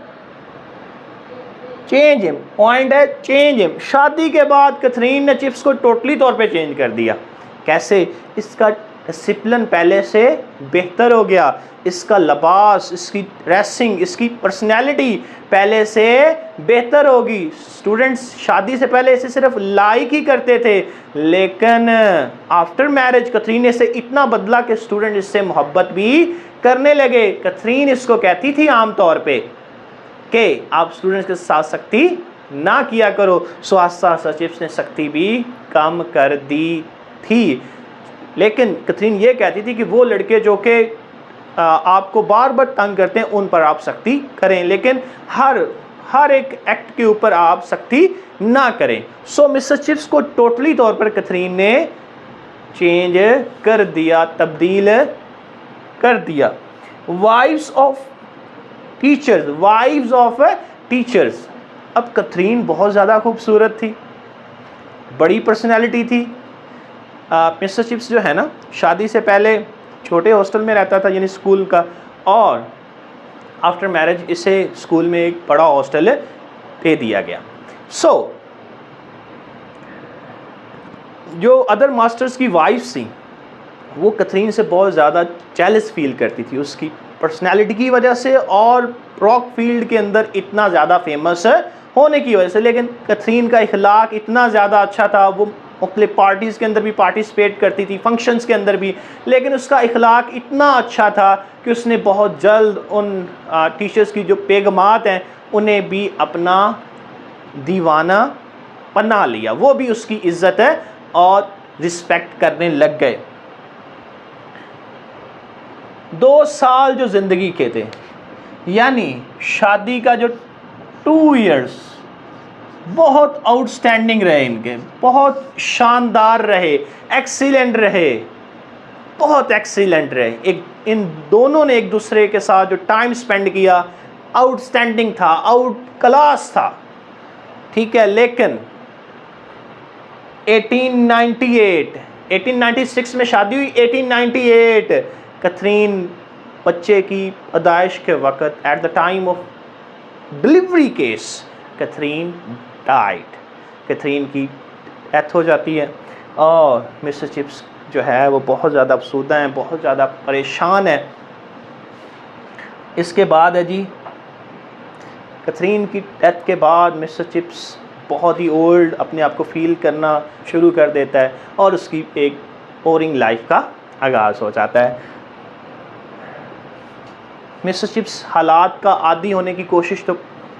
चेंज हिम, पॉइंट है चेंज हिम। शादी के बाद कैथरीन ने चिप्स को टोटली तौर पे चेंज कर दिया। कैसे? इसका डिसिप्लिन पहले से बेहतर हो गया, इसका लिबास, इसकी ड्रेसिंग, इसकी पर्सनैलिटी पहले से बेहतर होगी। स्टूडेंट्स शादी से पहले इसे सिर्फ लाइक ही करते थे, लेकिन आफ्टर मैरिज कैथरीन ने इसे इतना बदला कि स्टूडेंट इससे मोहब्बत भी करने लगे। कैथरीन इसको कहती थी आम तौर पे कि आप स्टूडेंट्स के साथ सख्ती ना किया करो, सो आस्ता चिप्स ने सख्ती भी कम कर दी थी। लेकिन कैथरीन ये कहती थी कि वो लड़के जो कि आपको बार बार तंग करते हैं उन पर आप सख्ती करें, लेकिन हर एक एक्ट के ऊपर आप सख्ती ना करें। सो मिस्टर चिप्स को टोटली तौर पर कैथरीन ने चेंज कर दिया, तब्दील कर दिया। Wives of teachers. अब कैथरीन बहुत ज़्यादा खूबसूरत थी, बड़ी पर्सनैलिटी थी। मिस्टर चिप्स जो है ना, शादी से पहले छोटे हॉस्टल में रहता था, यानी स्कूल का, और आफ्टर मैरिज इसे स्कूल में एक बड़ा हॉस्टल दे दिया गया। सो जो अदर मास्टर्स की वाइफ्स थी वो कैथरीन से बहुत ज़्यादा जेलस फील करती थी उसकी पर्सनैलिटी की वजह से और ब्रॉकफील्ड के अंदर इतना ज़्यादा फेमस होने की वजह से। लेकिन कैथरीन का इखलाक इतना ज़्यादा अच्छा था, वो मुख्तलिफ पार्टीज़ के अंदर भी पार्टिसिपेट करती थी, फंक्शंस के अंदर भी, लेकिन उसका इखलाक इतना अच्छा था कि उसने बहुत जल्द उन टीचर्स की जो पेगमात हैं उन्हें भी अपना दीवाना बना लिया। वो भी उसकी इज्जत है और रिस्पेक्ट करने लग गए। 2 साल जो ज़िंदगी के थे, यानी शादी का जो 2 इयर्स बहुत आउटस्टैंडिंग रहे, इनके बहुत शानदार रहे, एक्सीलेंट रहे, बहुत एक्सीलेंट रहे। इन दोनों ने एक दूसरे के साथ जो टाइम स्पेंड किया आउटस्टैंडिंग था, आउट क्लास था, ठीक है। लेकिन 1896 में शादी हुई, 1898 कैथरीन बच्चे की पैदाइश के वक़्त at the time of delivery case Catherine died, Catherine की डेथ हो जाती है और मिस्टर चिप्स जो है वो बहुत ज़्यादा अफसुदा हैं, बहुत ज़्यादा परेशान है। इसके बाद है जी, कैथरीन की डेथ के बाद मिस्टर चिप्स बहुत ही ओल्ड अपने आप को फील करना शुरू कर देता है और उसकी एक बोरिंग लाइफ का आगाज़ हो जाता है। मिस्टर चिप्स हालात का आदी होने की कोशिश तो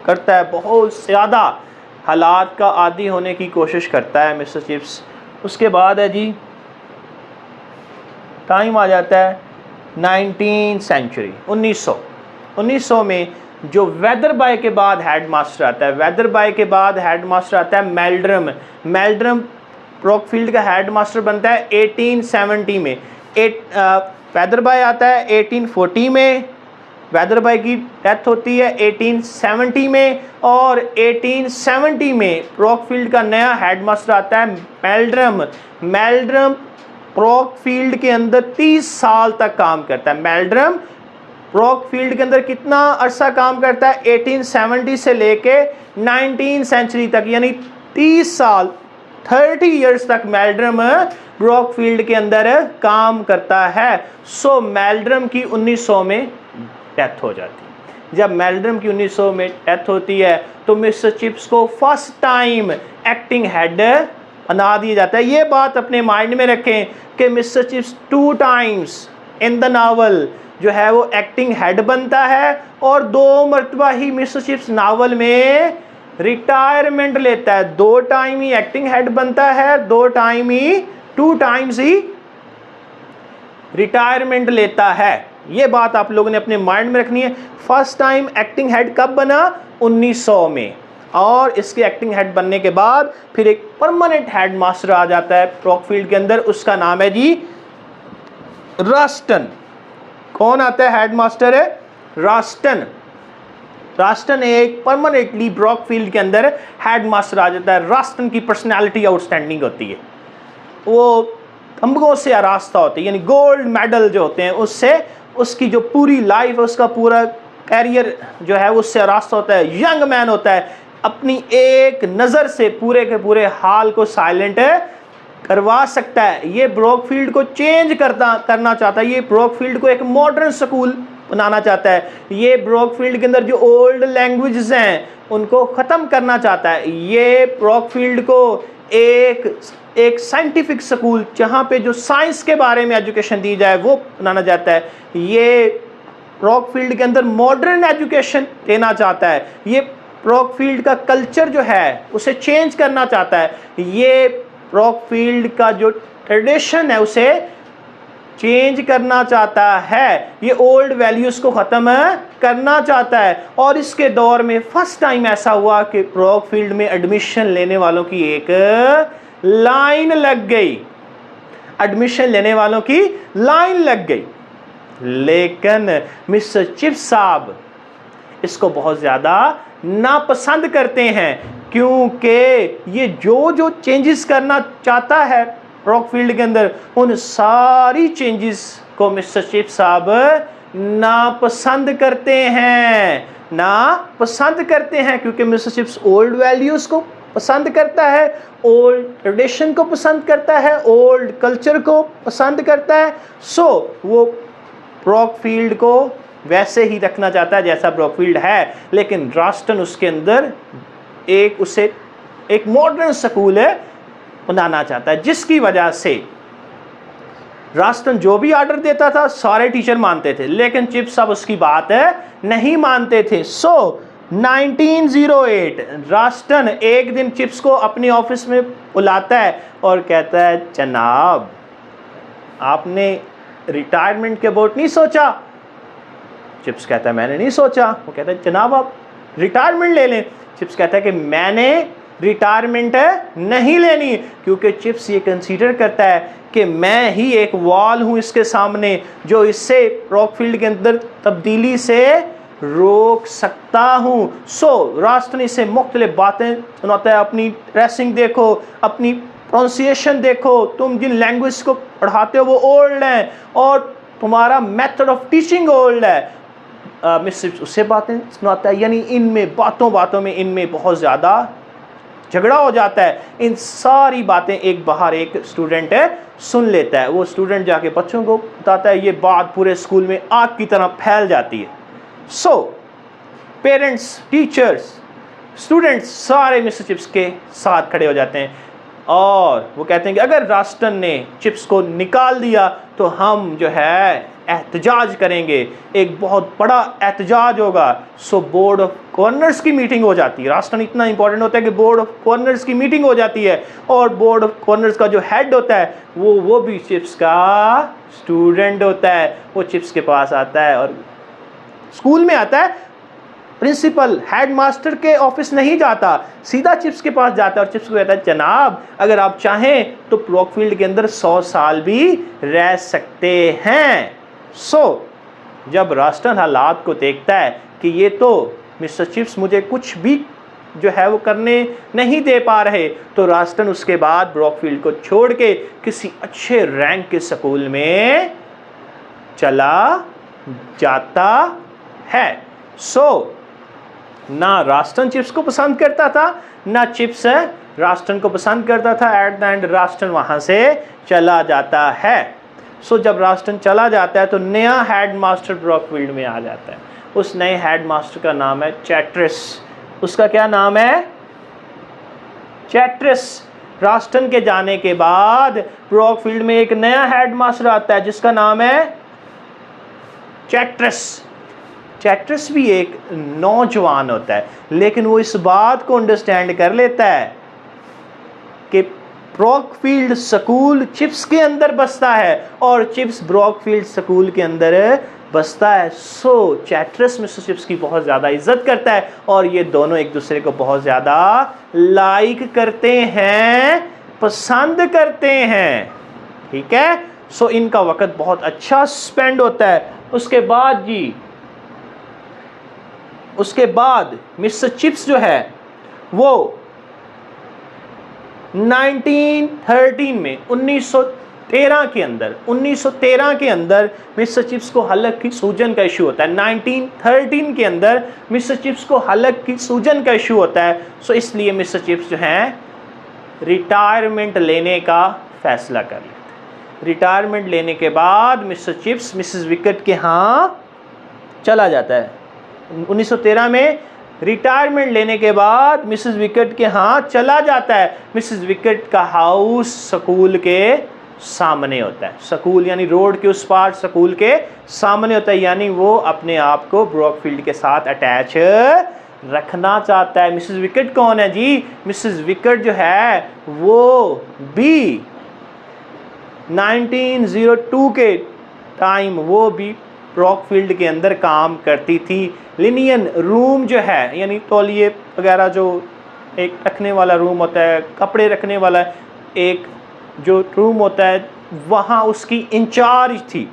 करता है, बहुत ज़्यादा हालात का आदी होने की कोशिश करता है मिस्टर चिप्स। उसके बाद है जी, टाइम आ जाता है 19th सेंचुरी, 1900 में जो वेदर बाय के बाद हेड मास्टर आता है, वेदर बाय के बाद हेड मास्टर आता है मेल्ड्रम। मेल्ड्रम ब्रॉकफील्ड का हेड मास्टर बनता है 1870 में। वेदर बाय आता है 1840 में, वेदर बाय की डेथ होती है 1870 में और 1870 में ब्रॉकफील्ड का नया हेडमास्टर आता है मेल्ड्रम। मेल्ड्रम ब्रॉकफील्ड के अंदर 30 साल तक काम करता है। मेल्ड्रम ब्रॉकफील्ड के अंदर कितना अरसा काम करता है? 1870 से लेके 19 सेंचुरी तक, यानी 30 साल, 30 इयर्स तक मेल्ड्रम ब्रॉकफील्ड के अंदर काम करता है। सो मेल्ड्रम की 1900 में डेथ हो जाती है। जब मेल्ड्रम की 1900 में डेथ होती है तो मिस्टर चिप्स को फर्स्ट टाइम एक्टिंग हेड बना दिया जाता है। ये बात अपने माइंड में रखें कि mister chips 2 times in the novel जो है वो एक्टिंग हेड बनता है, और 2 मरतबा ही मिस्टर चिप्स नावल में रिटायरमेंट लेता है। 2 टाइम ही एक्टिंग हेड बनता है, 2 टाइम्स ही रिटायरमेंट लेता है। ये बात आप लोगों ने अपने माइंड में रखनी है। फर्स्ट टाइम एक्टिंग हेड कब बना? 1900 में। और इसके एक्टिंग हेड बनने के बाद फिर एक परमानेंट हेड मास्टर आ जाता है ब्रॉकफील्ड के अंदर, उसका नाम है जी रस्टन। कौन आता है हेड मास्टर? है रस्टन। रस्टन एक परमानेंटली ब्रॉकफील्ड के अंदर हेड मास्टर आ जाता है। रस्टन की पर्सनालिटी आउटस्टैंडिंग होती है, वो तमगों से आरास्ता होती है, यानी गोल्ड मेडल जो होते हैं उससे उसकी जो पूरी लाइफ है, उसका पूरा कैरियर जो है उससे आरास्ता होता है। यंग मैन होता है, अपनी एक नज़र से पूरे के पूरे हाल को साइलेंट करवा सकता है। ये ब्रॉकफील्ड को चेंज करना चाहता है, ये ब्रॉकफील्ड को एक मॉडर्न स्कूल बनाना चाहता है, ये ब्रॉकफील्ड के अंदर जो ओल्ड लैंग्वेजेस हैं उनको ख़त्म करना चाहता है, ये ब्रॉकफील्ड को एक साइंटिफिक स्कूल जहाँ पे जो साइंस के बारे में एजुकेशन दी जाए वो बनाना चाहता है, ये ब्रॉकफील्ड के अंदर मॉडर्न एजुकेशन देना चाहता है, ये ब्रॉकफील्ड का कल्चर जो है उसे चेंज करना चाहता है, ये ब्रॉकफील्ड का जो ट्रेडिशन है उसे चेंज करना चाहता है, ये ओल्ड वैल्यूज़ को ख़त्म करना चाहता है। और इसके दौर में फर्स्ट टाइम ऐसा हुआ कि ब्रॉकफील्ड में एडमिशन लेने वालों की एक लाइन लग गई, एडमिशन लेने वालों की लाइन लग गई। लेकिन मिस्टर चिप्स साहब इसको बहुत ज़्यादा नापसंद करते हैं, क्योंकि ये जो चेंजेस करना चाहता है ब्रॉकफील्ड के अंदर, उन सारी चेंजेस को मिस्टर चिप्स साहब नापसंद करते हैं, क्योंकि मिस्टर चिप्स ओल्ड वैल्यूज़ को पसंद करता है, ओल्ड ट्रेडिशन को पसंद करता है, ओल्ड कल्चर को पसंद करता है। सो वो ब्रॉकफील्ड को वैसे ही रखना चाहता है जैसा ब्रॉकफील्ड है, लेकिन रस्टन उसके अंदर उसे एक मॉडर्न स्कूल बनाना चाहता है, जिसकी वजह से रस्टन जो भी ऑर्डर देता था सारे टीचर मानते थे, लेकिन चिप्स साहब उसकी बात नहीं मानते थे। सो 1908 रस्टन एक दिन चिप्स को अपने ऑफिस में बुलाता है और कहता है, जनाब आपने रिटायरमेंट के अबाउट नहीं सोचा? चिप्स कहता है मैंने नहीं सोचा। वो कहता है जनाब आप रिटायरमेंट ले लें। चिप्स कहता है कि मैंने रिटायरमेंट नहीं लेनी, क्योंकि चिप्स ये कंसीडर करता है कि मैं ही एक वॉल हूँ इसके सामने जो इससे ब्रॉकफील्ड के अंदर तब्दीली से रोक सकता हूँ। सो राष्ट्र से मुख्तलिफ बातें सुनाता है, अपनी ड्रेसिंग देखो, अपनी प्रोनाउंसिएशन देखो, तुम जिन लैंग्वेज को पढ़ाते हो वो ओल्ड हैं और तुम्हारा मेथड ऑफ टीचिंग ओल्ड है। मिस्टर उससे बातें सुनाता है, यानी इनमें बातों में इनमें बहुत ज़्यादा झगड़ा हो जाता है। इन सारी बातें एक स्टूडेंट सुन लेता है, वो स्टूडेंट जाके बच्चों को बताता है, ये बात पूरे स्कूल में आग की तरह फैल जाती है। सो पेरेंट्स, टीचर्स, स्टूडेंट्स सारे मिस्टर चिप्स के साथ खड़े हो जाते हैं और वो कहते हैं कि अगर रस्टन ने चिप्स को निकाल दिया तो हम जो है एहतजाज करेंगे, एक बहुत बड़ा एहतजाज होगा। सो बोर्ड ऑफ गवर्नर्स की मीटिंग हो जाती है। रस्टन इतना इंपॉर्टेंट होता है कि बोर्ड ऑफ गवर्नर्स की मीटिंग हो जाती है और बोर्ड ऑफ गवर्नर्स का जो हेड होता है वो भी चिप्स का स्टूडेंट होता है। वो चिप्स के पास आता है और स्कूल में आता है, प्रिंसिपल हेडमास्टर के ऑफिस नहीं जाता, सीधा चिप्स के पास जाता है और चिप्स को कहता है, जनाब अगर आप चाहें तो ब्रॉकफील्ड के अंदर 100 साल भी रह सकते हैं। सो जब रस्टन हालात को देखता है कि ये तो मिस्टर चिप्स मुझे कुछ भी जो है वो करने नहीं दे पा रहे, तो रस्टन उसके बाद ब्रॉकफील्ड को छोड़ के किसी अच्छे रैंक के स्कूल में चला जाता है। ना रास्टन चिप्स को पसंद करता था, ना चिप्स रास्टन को पसंद करता था। एट द एंड रास्टन वहाँ से चला जाता है। जब रास्टन चला जाता है तो नया हेडमास्टर ब्रॉकफील्ड में आ जाता है। उस नए हेडमास्टर का नाम है चैट्रिस। उसका क्या नाम है? चैट्रिस। रास्टन के जाने के बाद ब्रॉकफील्ड में एक नया हेडमास्टर आता है जिसका नाम है चैट्रिस। चैट्रिस भी एक नौजवान होता है, लेकिन वो इस बात को अंडरस्टैंड कर लेता है कि ब्रॉकफील्ड स्कूल चिप्स के अंदर बसता है और चिप्स ब्रॉकफील्ड स्कूल के अंदर बसता है। चैट्रिस मिस्टर चिप्स की बहुत ज़्यादा इज्जत करता है और ये दोनों एक दूसरे को बहुत ज़्यादा लाइक करते हैं, पसंद करते हैं। ठीक है, इनका वक्त बहुत अच्छा स्पेंड होता है। उसके बाद मिस्टर चिप्स जो है वो 1913 में 1913 के अंदर मिस्टर चिप्स को हलक की सूजन का इशू होता है। 1913 के अंदर मिस्टर चिप्स को हलक की सूजन का इशू होता है। इसलिए मिस्टर चिप्स जो हैं रिटायरमेंट लेने का फैसला कर लेते हैं। रिटायरमेंट लेने के बाद मिस्टर चिप्स मिसेस विकेट के यहाँ चला जाता है। 1913 में रिटायरमेंट लेने के बाद मिसेस विकेट के यहाँ चला जाता है। मिसेस विकेट का हाउस स्कूल के सामने होता है। स्कूल यानी रोड के उस पार स्कूल के सामने होता है, यानी वो अपने आप को ब्रॉकफील्ड के साथ अटैच रखना चाहता है। मिसेस विकेट कौन है जी? मिसेस विकेट जो है वो भी 1902 के टाइम वो भी ब्रॉकफील्ड के अंदर काम करती थी। लिनियन रूम जो है यानी तौलिए वगैरह जो एक रखने वाला रूम होता है, कपड़े रखने वाला एक जो रूम होता है, वहाँ उसकी इंचार्ज थी।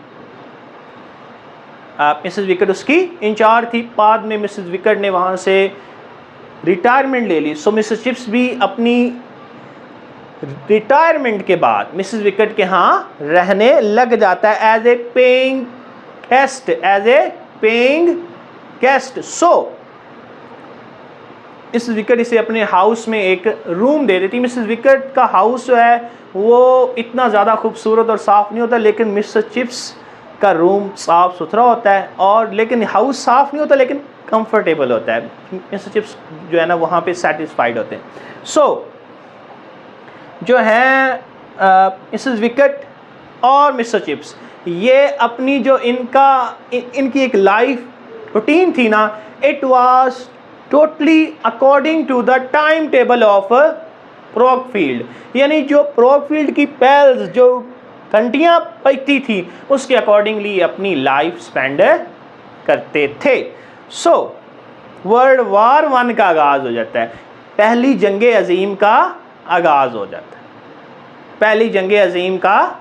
मिसेस विकेट उसकी इंचार्ज थी। बाद में मिसेस विकेट ने वहाँ से रिटायरमेंट ले ली। मिसेस चिप्स भी अपनी रिटायरमेंट के बाद मिसेस विकेट के यहाँ रहने लग जाता है as a paying guest. Mrs Wickett इसे अपने हाउस में एक रूम दे देती। मिसेस विकेट का हाउस जो है वो इतना ज़्यादा खूबसूरत और साफ़ नहीं होता, लेकिन मिस्टर चिप्स का रूम साफ़ सुथरा होता है और लेकिन हाउस साफ़ नहीं होता लेकिन कंफर्टेबल होता है। मिस्टर चिप्स जो है ना वहाँ पे सेटिस्फाइड होते हैं। जो है मिसेस विकेट और मिस्टर चिप्स ये अपनी जो इनकी एक लाइफ रूटीन थी ना, it was totally according to the time table of Brookfield. यानी जो ब्रॉकफील्ड की पेल्स जो घंटियाँ बजती थी उसके अकॉर्डिंगली अपनी लाइफ स्पेंड करते थे। वर्ल्ड वार 1 का आगाज़ हो जाता है। पहली जंग अजीम का आगाज़ हो जाता है। पहली जंग अजीम का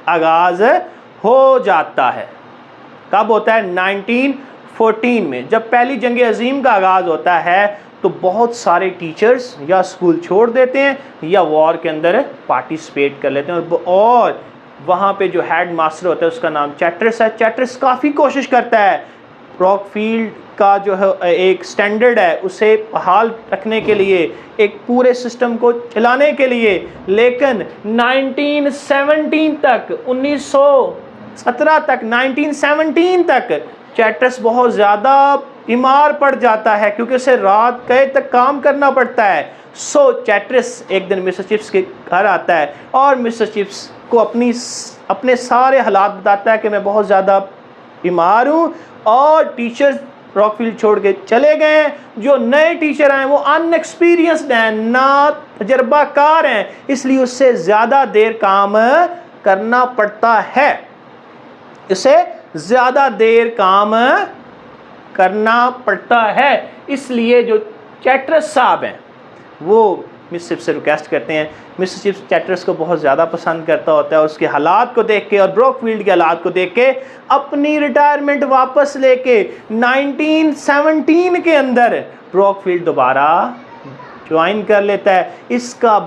आगाज़ हो जाता है। कब होता है? 1914 में। जब पहली जंग अजीम का आगाज़ होता है तो बहुत सारे टीचर्स या स्कूल छोड़ देते हैं या वॉर के अंदर पार्टिसिपेट कर लेते हैं। और वहाँ पे जो हेड मास्टर होता है उसका नाम चैट्रिस है। चैट्रिस काफ़ी कोशिश करता है ब्रॉकफील्ड का जो है एक स्टैंडर्ड है उसे बहाल रखने के लिए, एक पूरे सिस्टम को चलाने के लिए, लेकिन 1917 तक चैट्रिस बहुत ज़्यादा बीमार पड़ जाता है क्योंकि उसे रात गए तक काम करना पड़ता है। चैट्रिस एक दिन मिस्टर चिप्स के घर आता है और मिस्टर चिप्स को अपने सारे हालात बताता है कि मैं बहुत ज़्यादा बीमार हूँ और टीचर्स ब्रॉकफील्ड छोड़ के चले गए हैं। जो नए टीचर हैं वो अनएक्सपीरियंस्ड हैं, ना तजर्बाकार हैं, इसलिए उससे ज़्यादा देर काम करना पड़ता है। इसे ज़्यादा देर काम करना पड़ता है। इसलिए जो चैट्रिस साहब हैं वो मिस चिप्स से रिक्वेस्ट करते हैं। मिस्टर चिप्स चैट्रिस को बहुत ज़्यादा पसंद करता होता है और उसके हालात को देख के और ब्रॉकफील्ड के हालात को देख के अपनी रिटायरमेंट वापस लेके 1917 के अंदर ब्रॉकफील्ड दोबारा ज्वाइन कर लेता है। इसका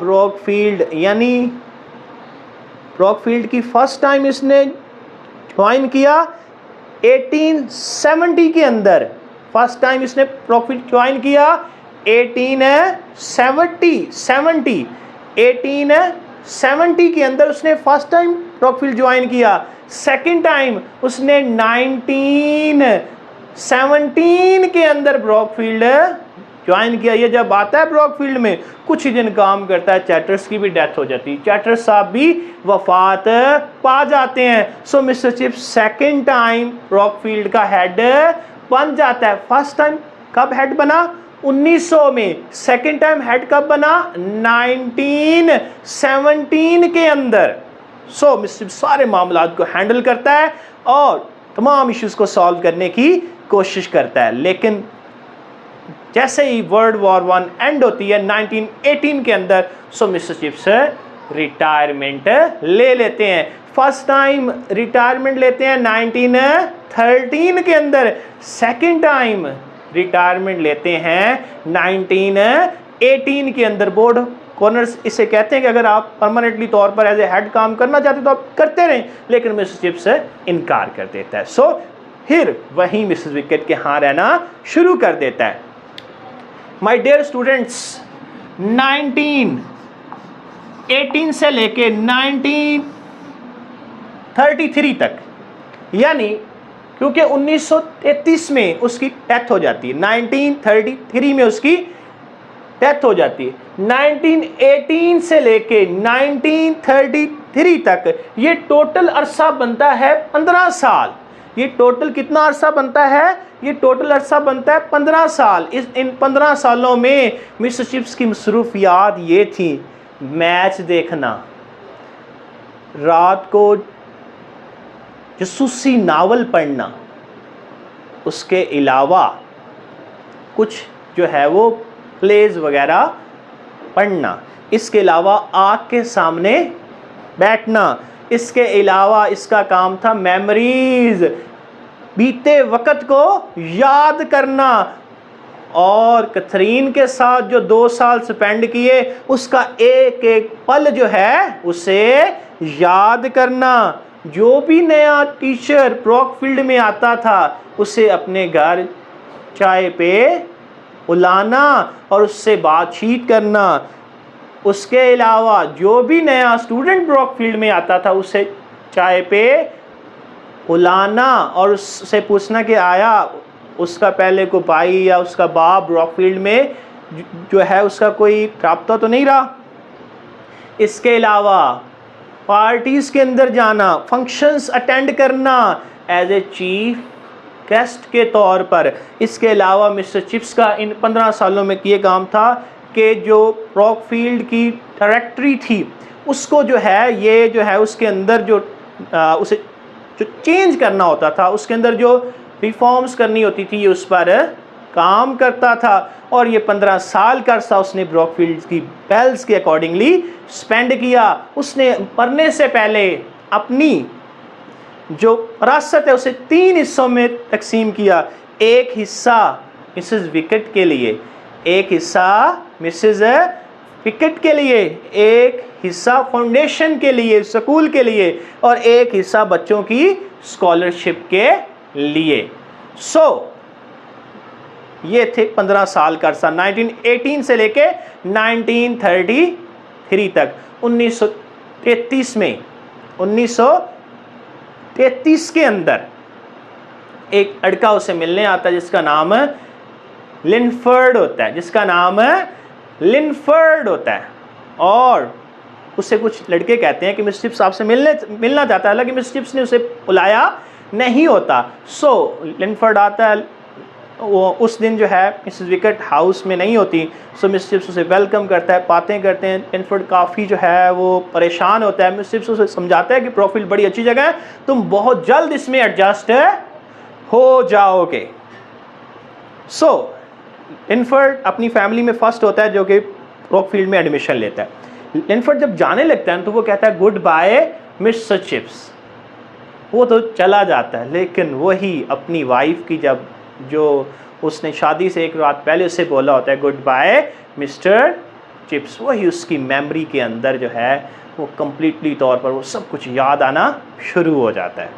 ब्रॉकफील्ड की फर्स्ट टाइम इसने ज्वाइन किया 1870 के अंदर फर्स्ट टाइम इसने ब्रॉकफील्ड ज्वाइन किया। 1870 के अंदर उसने फर्स्ट टाइम ब्रॉकफील्ड ज्वाइन किया। सेकंड टाइम उसने 1917 के अंदर ब्रॉकफील्ड ज्वाइन किया। ये जब आता है ब्रॉकफील्ड में कुछ ही दिन काम करता है, चैटर्स की भी डेथ हो जाती है, चैटर्स साहब भी वफात पा जाते हैं। So Mister Chips second time Brookfield का हेड बन जाता है। फर्स्ट टाइम कब हेड बना? 1900 में। सेकंड टाइम हेड कब बना? 1917 के अंदर। सो मिस्टर चिप्स सारे मामलात को हैंडल करता है और तमाम इश्यूज को सॉल्व करने की कोशिश करता है। लेकिन जैसे ही वर्ल्ड वॉर 1 एंड होती है 1918 के अंदर, सो मिस्टर चिप्स रिटायरमेंट ले लेते हैं। फर्स्ट टाइम रिटायरमेंट लेते हैं 1913 के अंदर। सेकंड टाइम रिटायरमेंट लेते हैं 1918 के अंदर। बोर्ड कॉर्नर्स इसे कहते हैं कि अगर आप परमानेंटली तौर पर एज ए हेड काम करना चाहते तो आप करते रहें, लेकिन मिस्टर चिप्स इनकार कर देता है। सो फिर वहीं मिसेस विकेट के यहाँ रहना शुरू कर देता है। माय डियर स्टूडेंट्स, 1918 से लेके 1933 तक, यानी क्योंकि 1933 में उसकी डेथ हो जाती है, 1933 में उसकी डेथ हो जाती है। 1918 से लेके 1933 तक ये टोटल अरसा बनता है 15 साल। ये टोटल कितना अरसा बनता है? ये टोटल अरसा बनता है 15 साल। इन 15 सालों में मिस्टर चिप्स की मसरूफियात ये थी: मैच देखना, रात को जासूसी नावल पढ़ना, उसके अलावा कुछ जो है वो प्लेज वगैरह पढ़ना, इसके अलावा आग के सामने बैठना, इसके अलावा इसका काम था मेमोरीज, बीते वक्त को याद करना, और कैथरीन के साथ जो 2 साल स्पेंड किए उसका एक एक पल जो है उसे याद करना। जो भी नया टीचर ब्रॉकफील्ड में आता था उसे अपने घर चाय पे बुलाना और उससे बातचीत करना। उसके अलावा जो भी नया स्टूडेंट ब्रॉकफील्ड में आता था उसे चाय पे बुलाना और उससे पूछना कि आया उसका पहले को भाई या उसका बाप ब्रॉकफील्ड में जो है उसका कोई राब्ता तो नहीं रहा। इसके अलावा पार्टीज़ के अंदर जाना, फंक्शंस अटेंड करना एज ए चीफ गेस्ट के तौर पर। इसके अलावा मिस्टर चिप्स का इन 15 सालों में ये काम था कि जो ब्रॉकफील्ड की डायरेक्टरी थी उसको जो है ये जो है उसके अंदर जो उसे जो चेंज करना होता था, उसके अंदर जो रिफॉर्म्स करनी होती थी, ये उस पर काम करता था। और ये 15 साल का अरसा उसने ब्रॉकफील्ड की बेल्स के अकॉर्डिंगली स्पेंड किया। उसने मरने से पहले अपनी जो विरासत है उसे 3 हिस्सों में तकसीम किया। एक हिस्सा मिसेस विकेट के लिए, एक हिस्सा मिसेस विकेट के लिए, एक हिस्सा फाउंडेशन के लिए, स्कूल के लिए, और एक हिस्सा बच्चों की स्कॉलरशिप के लिए। ये थे 15 साल का अरसा, 1918 से लेके 1933 तक। 1933 के अंदर एक लड़का उसे मिलने आता है जिसका नाम लिनफर्ड होता है, और उससे कुछ लड़के कहते हैं कि मिस्टर चिप्स आपसे मिलना चाहता है। हालांकि मिस्टर चिप्स ने उसे बुलाया नहीं होता। लिनफर्ड आता है, वो उस दिन जो है मिसेस विकेट हाउस में नहीं होती। मिस्टर चिप्स उसे वेलकम करता है, बातें करते हैं। लिनफर्ड काफ़ी जो है वो परेशान होता है। मिस्टर चिप्स उसे समझाता है कि ब्रॉकफील्ड बड़ी अच्छी जगह है, तुम बहुत जल्द इसमें एडजस्ट हो जाओगे। लिनफर्ड अपनी फैमिली में फर्स्ट होता है जो कि ब्रॉकफील्ड में एडमिशन लेता है। लिनफर्ड जब जाने लगता है तो वो कहता है गुड बाय मिस्टर चिप्स। वो तो चला जाता है, लेकिन वही अपनी वाइफ की जब जो उसने शादी से एक रात पहले उससे बोला होता है गुड बाय मिस्टर चिप्स, वही उसकी मेमोरी के अंदर जो है वो कम्प्लीटली तौर पर वो सब कुछ याद आना शुरू हो जाता है।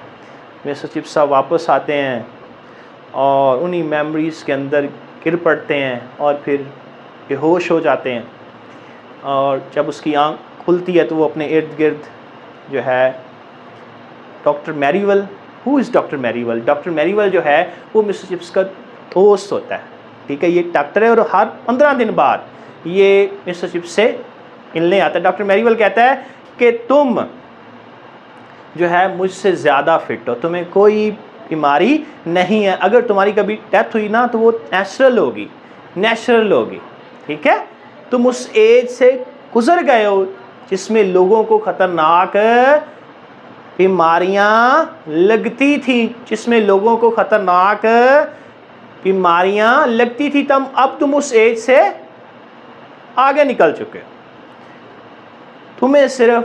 मिस्टर चिप्स साहब वापस आते हैं और उन्हीं मेमोरीज़ के अंदर गिर पड़ते हैं और फिर बेहोश हो जाते हैं। और जब उसकी आँख खुलती है तो वो अपने इर्द गिर्द जो है doctor Merivale, who is doctor Merivale? Doctor Merivale जो है वो मिस्टर चिप्स का दोस्त होता है, ठीक है। ये डॉक्टर है और हर 15 दिन बाद ये मिस्टर चिप्स से मिलने आता है। डॉक्टर मैरीवेल कहता है कि तुम जो है मुझसे ज़्यादा फिट हो, तुम्हें कोई बीमारी नहीं है, अगर तुम्हारी कभी डेथ हुई ना तो वो नेचुरल होगी, ठीक है। तुम उस एज से गुजर गए हो जिसमें लोगों को ख़तरनाक बीमारियां लगती थी, तब अब तुम उस एज से आगे निकल चुके हो। तुम्हें सिर्फ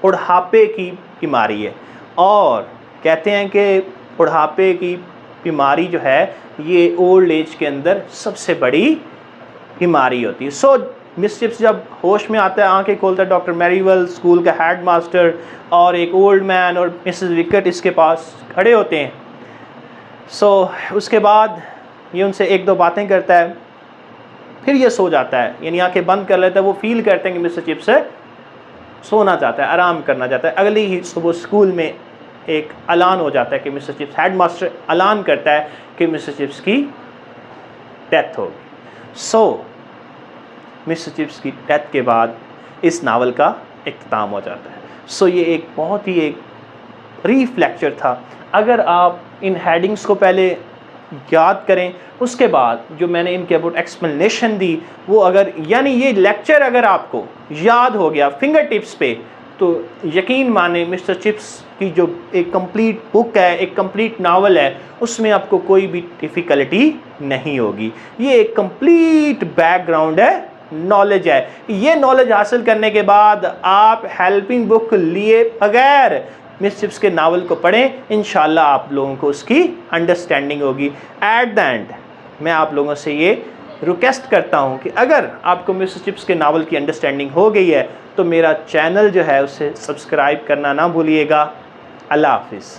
बुढ़ापे की बीमारी है, और कहते हैं कि बुढ़ापे की बीमारी जो है ये ओल्ड एज के अंदर सबसे बड़ी बीमारी होती है। सो मिस्टर चिप्स जब होश में आता है, आंखें खोलता है, डॉक्टर मैरीवेल स्कूल का हेड मास्टर और एक ओल्ड मैन और मिसेस विकेट इसके पास खड़े होते हैं। सो उसके बाद ये उनसे एक दो बातें करता है, फिर ये सो जाता है, यानी आंखें बंद कर लेता है। वो फील करते हैं कि मिस्टर चिप्स सोना चाहता है, आराम करना चाहता है। अगली ही सुबह स्कूल में एक ऐलान हो जाता है कि मिस्टर चिप्स, हेड मास्टर ऐलान करता है कि मिस्टर चिप्स की डेथ होगी। सो मिस्टर चिप्स की डेथ के बाद इस नावल का इख्तिताम हो जाता है। सो ये एक बहुत ही एक ब्रीफ लेक्चर था। अगर आप इन हेडिंग्स को पहले याद करें, उसके बाद जो मैंने इनके अबाउट एक्सप्लेनेशन दी वो अगर, यानी ये लेक्चर अगर आपको याद हो गया फिंगर टिप्स पे, तो यकीन माने मिस्टर चिप्स की जो एक कंप्लीट बुक है, एक कंप्लीट नावल है, उसमें आपको कोई भी डिफ़िकल्टी नहीं होगी। ये एक कंप्लीट बैकग्राउंड है, नॉलेज है। ये नॉलेज हासिल करने के बाद आप हेल्पिंग बुक लिए बगैर मिस्टर चिप्स के नावल को पढ़ें, इंशाल्लाह आप लोगों को उसकी अंडरस्टैंडिंग होगी। एट द एंड मैं आप लोगों से ये रिक्वेस्ट करता हूँ कि अगर आपको मिस्टर चिप्स के नावल की अंडरस्टैंडिंग हो गई है तो मेरा चैनल जो है उसे सब्सक्राइब करना ना भूलिएगा। अल्लाह हाफिज़।